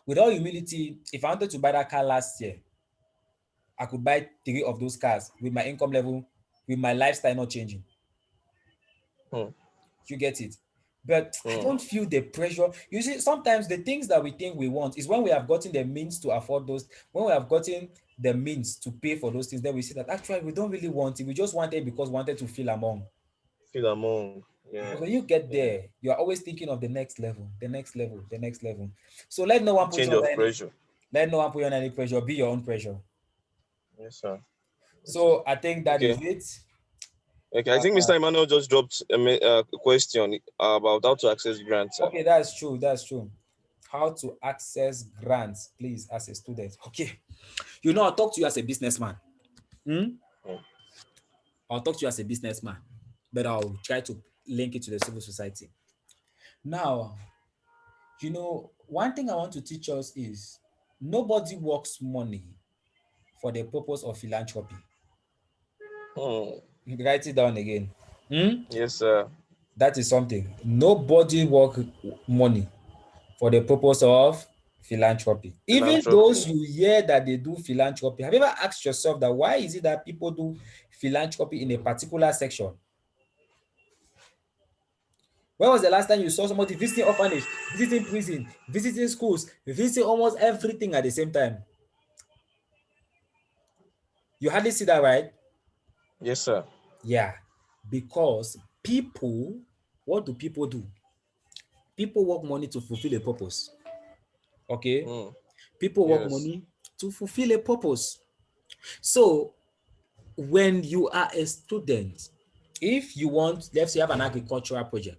Speaker 1: With all humility, if I wanted to buy that car last year, I could buy 3 of those cars with my income level, with my lifestyle not changing.
Speaker 3: Hmm.
Speaker 1: You get it? But I
Speaker 3: Hmm.
Speaker 1: don't feel the pressure. You see, sometimes the things that we think we want is when we have gotten the means to afford those, when we have gotten the means to pay for those things, then we see that actually we don't really want it. We just want it because we wanted to feel among.
Speaker 3: Feel among. Yeah.
Speaker 1: Because when you get
Speaker 3: Yeah.
Speaker 1: there, you are always thinking of the next level, the next level, the next level. So let no one put
Speaker 3: Change
Speaker 1: you under
Speaker 3: of
Speaker 1: any,
Speaker 3: pressure.
Speaker 1: let no one put you under any pressure. Be your own pressure.
Speaker 3: Yes, sir. Yes, sir.
Speaker 1: So I think that is
Speaker 3: Okay.
Speaker 1: it.
Speaker 3: Okay. I think Mr. Emmanuel just dropped a question about how to access grants, sir.
Speaker 1: Okay, that's true. That's true. How to access grants, please, as a student. Okay. I'll talk to you as a businessman. Hmm?
Speaker 3: Hmm.
Speaker 1: I'll talk to you as a businessman, but I'll try to link it to the civil society. Now, one thing I want to teach us is nobody works money for the purpose of philanthropy.
Speaker 3: Hmm.
Speaker 1: Write it down again. Hmm?
Speaker 3: Yes, sir.
Speaker 1: That is something. Nobody work money for the purpose of philanthropy. Even those
Speaker 3: Philanthropy.
Speaker 1: you hear that they do philanthropy, have you ever asked yourself that why is it that people do philanthropy in a particular section? When was the last time you saw somebody visiting orphanage, visiting prison, visiting schools, visiting almost everything at the same time? You hardly see that, right?
Speaker 3: Yes, sir.
Speaker 1: Yeah, because what do? People work money to fulfill a purpose. Okay?
Speaker 3: Hmm.
Speaker 1: People work
Speaker 3: Yes.
Speaker 1: money to fulfill a purpose. So when you are a student, if you want, let's say you have an agricultural project,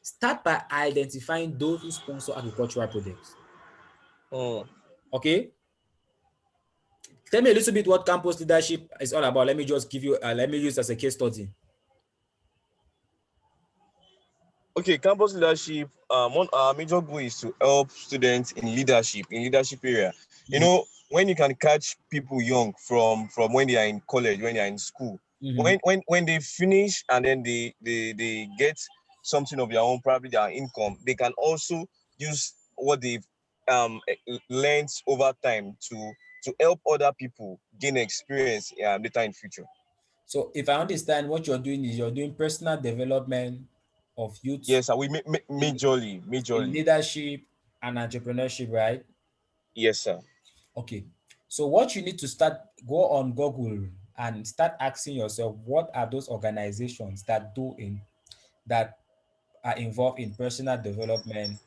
Speaker 1: start by identifying those who sponsor agricultural projects.
Speaker 3: Hmm.
Speaker 1: Okay? Tell me a little bit what campus leadership is all about. Let me use as a case study.
Speaker 3: Okay, campus leadership. One our major goal is to help students in leadership area. You
Speaker 1: Mm-hmm.
Speaker 3: know, when you can catch people young from when they are in college, when they are in school,
Speaker 1: Mm-hmm.
Speaker 3: when they finish and then they get something of their own, probably their income, they can also use what they've learned over time to help other people gain experience later in future.
Speaker 1: So if I understand what you're doing is you're doing personal development of youth
Speaker 3: Yes, and we
Speaker 1: in, in
Speaker 3: majorly.
Speaker 1: leadership and entrepreneurship, right?
Speaker 3: Yes, sir.
Speaker 1: Okay. So what you need to go on Google and start asking yourself, what are those organizations that are involved in personal development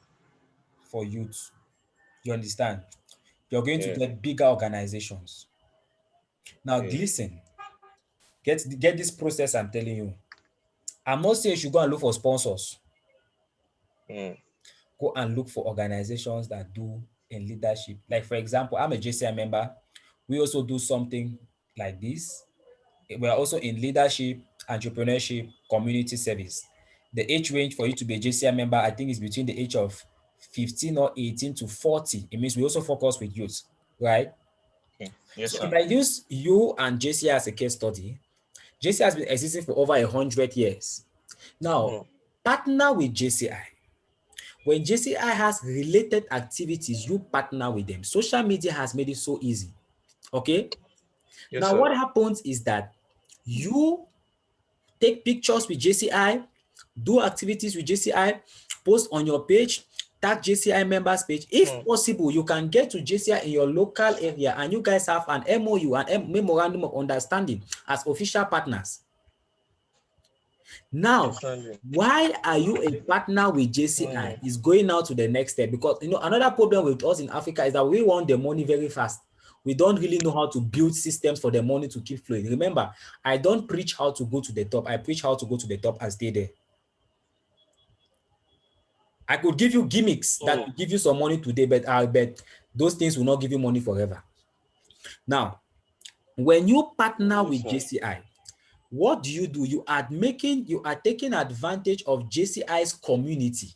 Speaker 1: for youth? You understand? You're going to
Speaker 3: Yeah.
Speaker 1: get bigger organizations. Now,
Speaker 3: Yeah.
Speaker 1: listen, get this process I'm telling you. I'm not saying you should go and look for sponsors.
Speaker 3: Mm.
Speaker 1: Go and look for organizations that do in leadership. Like, for example, I'm a JCI member. We also do something like this. We're also in leadership, entrepreneurship, community service. The age range for you to be a JCI member, I think, is between the age of 15 or 18 to 40. It means we also focus with youth, right?
Speaker 3: Okay. Yes,
Speaker 1: So if
Speaker 3: sir.
Speaker 1: I use you and JCI as a case study, JCI has been existing for over 100 years. Now, partner with JCI. When JCI has related activities, you partner with them. Social media has made it so easy. Okay?
Speaker 3: Yes,
Speaker 1: Now,
Speaker 3: sir.
Speaker 1: what happens is that you take pictures with JCI, do activities with JCI, post on your page, tag JCI members page. If possible, you can get to JCI in your local area and you guys have an MOU, an memorandum of understanding as official partners. Now, why are you a partner with JCI? Is going now to the next step, because another problem with us in Africa is that we want the money very fast. We don't really know how to build systems for the money to keep flowing. Remember, I don't preach how to go to the top. I preach how to go to the top and stay there. I could give you gimmicks that will give you some money today, but I bet those things will not give you money forever. Now, when you partner with JCI, what do? You are taking advantage of JCI's community.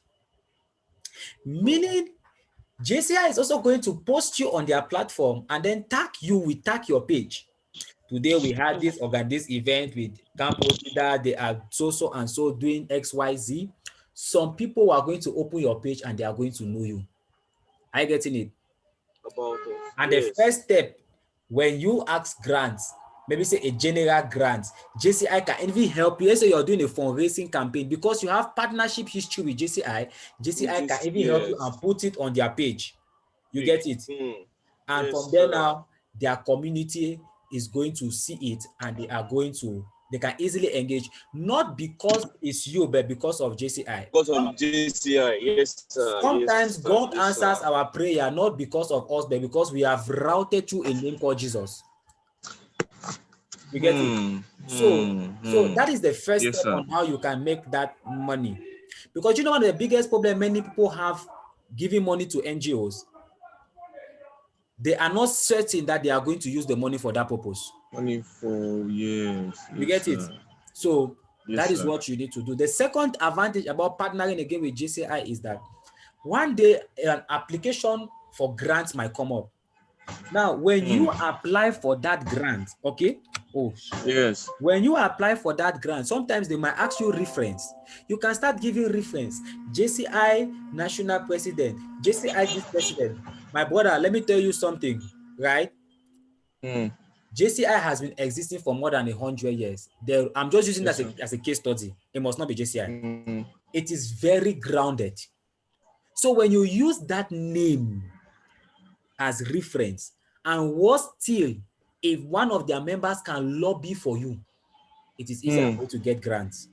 Speaker 1: Meaning, JCI is also going to post you on their platform and then tag your page. Today we had this event with campus leader. They are so and so doing XYZ. Some people are going to open your page and they are going to know you. Are you getting it? And the first step, when you ask grants, maybe say a general grant, JCI can even help you. Let's say you're doing a fundraising campaign, because you have partnership history with JCI can even help you and put it on their page. You get it? And from there now, their community is going to see it and they can easily engage, not because it's you, but because of JCI.
Speaker 3: Because of JCI, yes, sir.
Speaker 1: Sometimes God answers our prayer not because of us, but because we have routed through a name called Jesus. You get it? So that is the first step on how you can make that money. Because one of the biggest problem many people have giving money to NGOs, they are not certain that they are going to use the money for that purpose.
Speaker 3: Money for, yes.
Speaker 1: You get it? So that is what you need to do. The second advantage about partnering again with JCI is that one day an application for grants might come up. Now, when you apply for that grant, okay?
Speaker 3: Yes.
Speaker 1: When you apply for that grant, sometimes they might ask you reference. You can start giving reference. JCI national president, JCI this president. My brother, let me tell you something, right? JCI has been existing for more than 100 years. I'm just using that as a case study. It must not be JCI. It is very grounded. So when you use that name as reference, and worse still, if one of their members can lobby for you, it is easier for you to get grants.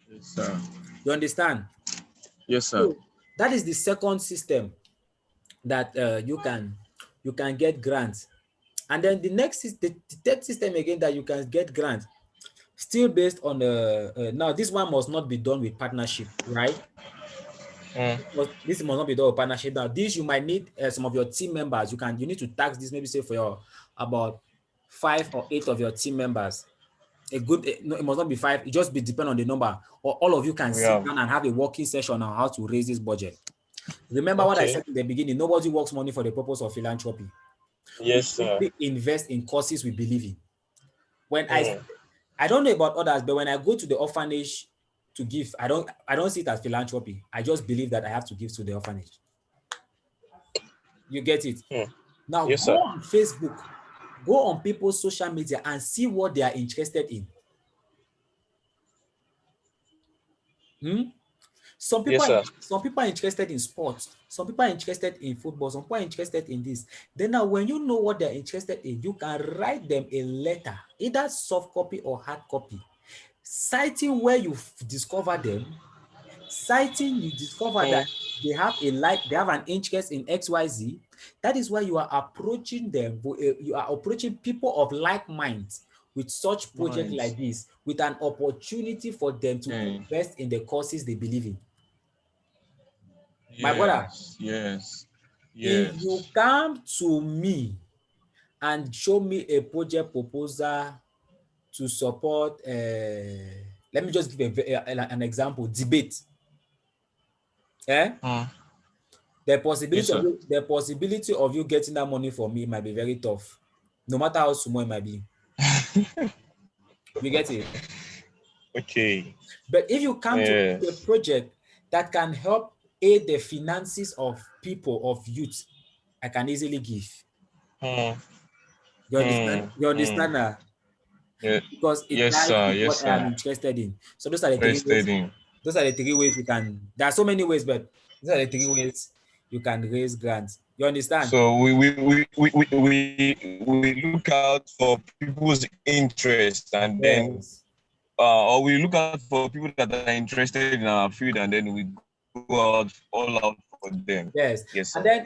Speaker 3: Yes, sir.
Speaker 1: You understand?
Speaker 3: Yes, sir.
Speaker 1: So that is the second system that you can get grants. And then the third system again that you can get grants, still based on now this one must not be done with partnership, right? This must not be done with partnership. Now this you might need some of your team members. You need to tax this, maybe say for your about 5 or 8 of your team members. No, it must not be 5. It just be depend on the number, or all of you can sit down and have a working session on how to raise this budget. Remember what I said in the beginning, nobody works money for the purpose of philanthropy.
Speaker 3: Yes, sir.
Speaker 1: We invest in causes we believe in. When I don't know about others, but when I go to the orphanage to give, I don't see it as philanthropy. I just believe that I have to give to the orphanage. You get it? Now
Speaker 3: yes,
Speaker 1: go
Speaker 3: sir.
Speaker 1: on Facebook, go on people's social media and see what they are interested in. Some people are interested in sports. Some people are interested in football. Some people are interested in this. Then now, when you know what they're interested in, you can write them a letter, either soft copy or hard copy, citing where you discovered them, citing you discover that they have an interest in XYZ. That is why you are approaching them. You are approaching people of like minds with such project like this, with an opportunity for them to invest in the causes they believe in. My brother,
Speaker 3: yes.
Speaker 1: If you come to me and show me a project proposal to support, let me just give an example, debate. The possibility of you getting that money from me might be very tough, no matter how small it might be. You get it?
Speaker 3: Okay.
Speaker 1: But if you come to a
Speaker 3: Yes.
Speaker 1: project that can help aid the finances of people, of youth, I can easily give.
Speaker 3: Hmm.
Speaker 1: You understand?
Speaker 3: Hmm.
Speaker 1: You
Speaker 3: Hmm.
Speaker 1: understand now?
Speaker 3: Yeah.
Speaker 1: Because it
Speaker 3: Yes,
Speaker 1: lies
Speaker 3: sir.
Speaker 1: with
Speaker 3: Yes,
Speaker 1: what I am
Speaker 3: sir.
Speaker 1: interested in. So those are the three ways.
Speaker 3: Interested in.
Speaker 1: Those are the three ways we can. There are so many ways, but these are the three ways you can raise grants. You understand?
Speaker 3: So we look out for people's interest, and then
Speaker 1: Yes.
Speaker 3: or we look out for people that are interested in our field, and then we go out all out for them. Yes, sir. Yes, sir.
Speaker 1: Yes.
Speaker 3: I get
Speaker 1: And
Speaker 3: that. I
Speaker 1: then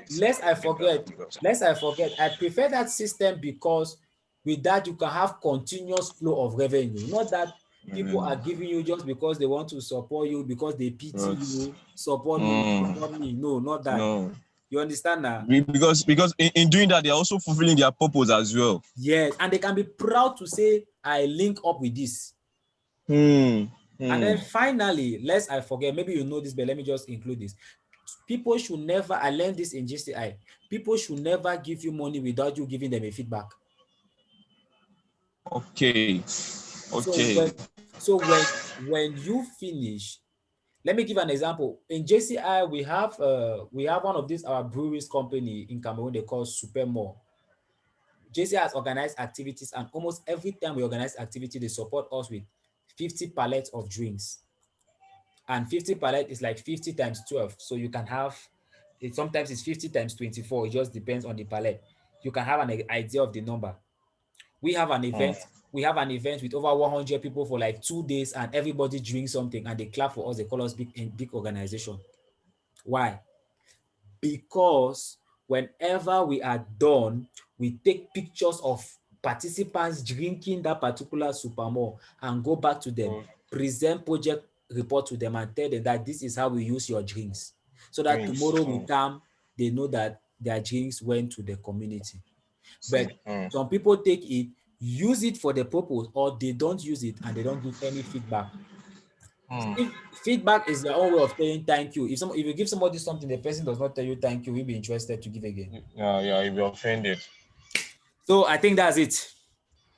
Speaker 3: get that.
Speaker 1: lest I forget, I prefer that system because with that you can have continuous flow of revenue. Not that people are
Speaker 3: Mm.
Speaker 1: giving you just because they want to support you, because they pity
Speaker 3: But,
Speaker 1: you, support me,
Speaker 3: mm,
Speaker 1: support me. No, not that.
Speaker 3: no,
Speaker 1: You understand now?
Speaker 3: because in doing that, they are also fulfilling their purpose as well.
Speaker 1: Yes. And they can be proud to say, I link up with this.
Speaker 3: Hmm.
Speaker 1: And
Speaker 3: Hmm.
Speaker 1: then finally, lest I forget, maybe you know this, but let me just include this. People should never, I learned this in GCI, people should never give you money without you giving them a feedback.
Speaker 3: Okay.
Speaker 1: So
Speaker 3: Okay.
Speaker 1: when you finish, let me give an example. In JCI, we have one of these our breweries company in Cameroon. They call Supermore. JCI has organized activities, and almost every time we organize activity, they support us with 50 pallets of drinks. And 50 pallet is like 50 times 12. So you can have it, sometimes it's 50 times 24. It just depends on the pallet. You can have an idea of the number. We have an
Speaker 3: Hmm.
Speaker 1: event. We have an event with over 100 people for like 2 days, and everybody drinks something and they clap for us. They call us big organization. Why? Because whenever we are done, we take pictures of participants drinking that particular supermore and go back to them,
Speaker 3: Oh,
Speaker 1: present project report to them and tell them that this is how we use your drinks. So that
Speaker 3: drinks.
Speaker 1: tomorrow we
Speaker 3: Hmm.
Speaker 1: come, they know that their drinks went to the community. But
Speaker 3: See. Hmm.
Speaker 1: some people take it, use it for the purpose, or they don't use it and they don't give any feedback.
Speaker 3: Hmm.
Speaker 1: If feedback is their own way of saying thank you. If you give somebody something, the person does not tell you thank you, we'll be interested to give again.
Speaker 3: Yeah, yeah, you'll be offended.
Speaker 1: So I think that's it.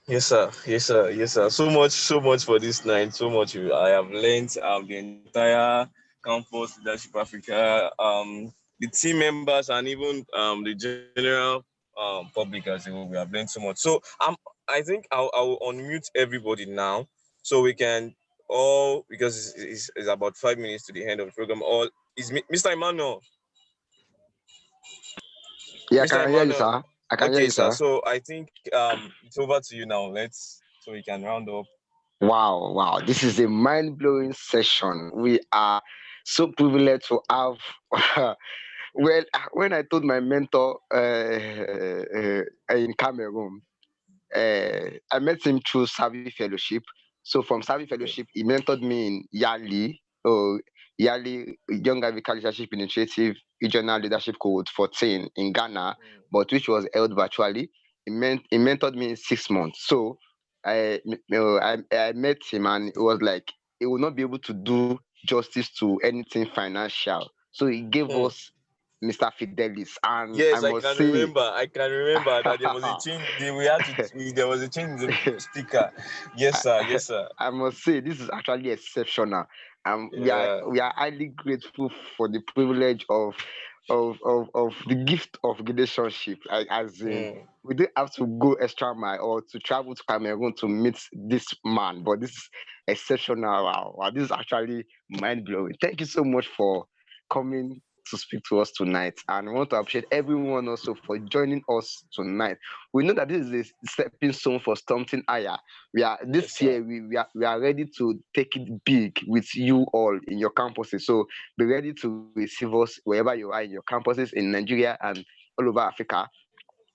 Speaker 3: Yes, sir. Yes, sir. Yes, sir. So much for this night. So much. I have learned the entire campus leadership Africa, the team members, and even the general public as a whole. We have learned so much. So I think I'll unmute everybody now, so we can all, because it's about 5 minutes to the end of the program. All is Mr. Emmanuel.
Speaker 4: Yeah, I
Speaker 3: Mr.
Speaker 4: can hear you,
Speaker 3: Emmanuel.
Speaker 4: sir. I can hear
Speaker 3: Okay,
Speaker 4: you,
Speaker 3: sir.
Speaker 4: sir.
Speaker 3: So I think it's over to you now. Let's so we can round up.
Speaker 4: Wow, wow. This is a mind-blowing session. We are so privileged to have. Well, when I told my mentor in Cameroon, I met him through Savvy Fellowship. So from Savvy
Speaker 3: Okay.
Speaker 4: Fellowship, he mentored me in Yali Young Africa Leadership Initiative Regional Leadership Code 14 in Ghana,
Speaker 3: Mm.
Speaker 4: but which was held virtually. He mentored me in 6 months. So I met him, and it was like he would not be able to do justice to anything financial. So he gave
Speaker 3: Hmm.
Speaker 4: us Mr. Fidelis, and I
Speaker 3: Yes, I
Speaker 4: must
Speaker 3: can
Speaker 4: say,
Speaker 3: remember. I can remember that there was a change. We had to. There was a change in the speaker. Yes,
Speaker 4: I,
Speaker 3: sir. Yes, sir.
Speaker 4: I must say this is actually exceptional.
Speaker 3: Yeah.
Speaker 4: We are highly grateful for the privilege of the gift of relationship. As in,
Speaker 3: Hmm.
Speaker 4: we didn't have to go extra mile or to travel to Cameroon to meet this man, but this is exceptional. Wow, wow, this is actually mind blowing. Thank you so much for coming to speak to us tonight, and I want to appreciate everyone also for joining us tonight. We know that this is a stepping stone for something higher. We are
Speaker 3: Yes,
Speaker 4: this
Speaker 3: sir.
Speaker 4: year we are ready to take it big with you all in your campuses. So be ready to receive us wherever you are in your campuses in Nigeria and all over Africa.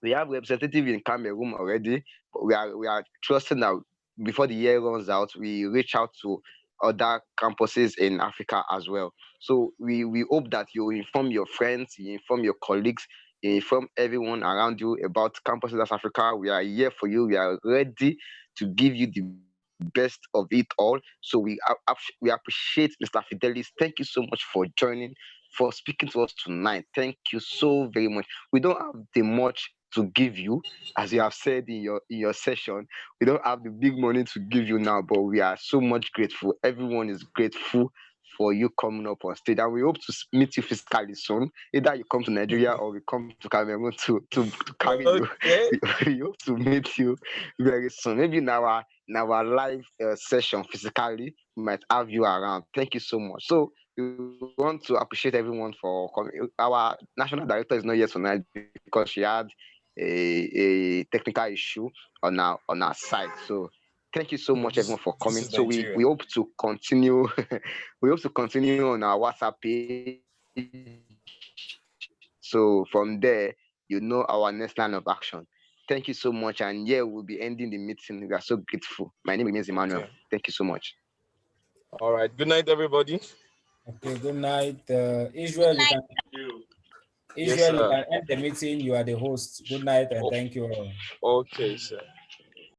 Speaker 4: We have representative in Cameroon already, but we are trusting that before the year runs out, we reach out to other campuses in Africa as well. So we hope that you inform your friends, you inform your colleagues, you inform everyone around you about Campus South Africa. We are here for you. We are ready to give you the best of it all. So we appreciate Mr. Fidelis. Thank you so much for joining, for speaking to us tonight. Thank you so very much. We don't have the much to give you, as you have said in your session. We don't have the big money to give you now, but we are so much grateful. Everyone is grateful for you coming up on stage, and we hope to meet you physically soon. Either you come to Nigeria or we come to Cameroon to carry you.
Speaker 3: Okay.
Speaker 4: We hope to meet you very soon. Maybe in our live session physically, we might have you around. Thank you so much. So we want to appreciate everyone for coming. Our national director is not here tonight because she had a technical issue on our side. So thank you so much everyone
Speaker 3: This
Speaker 4: for coming.
Speaker 3: this is
Speaker 4: So we
Speaker 3: Nigeria.
Speaker 4: hope to continue we hope to continue on our WhatsApp page. So from there, our next line of action. Thank you so much. And yeah, we'll be ending the meeting. We are so grateful. My name remains Emmanuel. Thank you so
Speaker 3: Okay.
Speaker 4: much.
Speaker 3: All right. Good night, everybody.
Speaker 1: Okay, good night.
Speaker 5: Good night.
Speaker 3: Yes,
Speaker 1: Israel, you
Speaker 3: sir.
Speaker 1: can end the meeting. You are the host. Good night and
Speaker 3: O-
Speaker 1: thank you all.
Speaker 3: Okay, sir.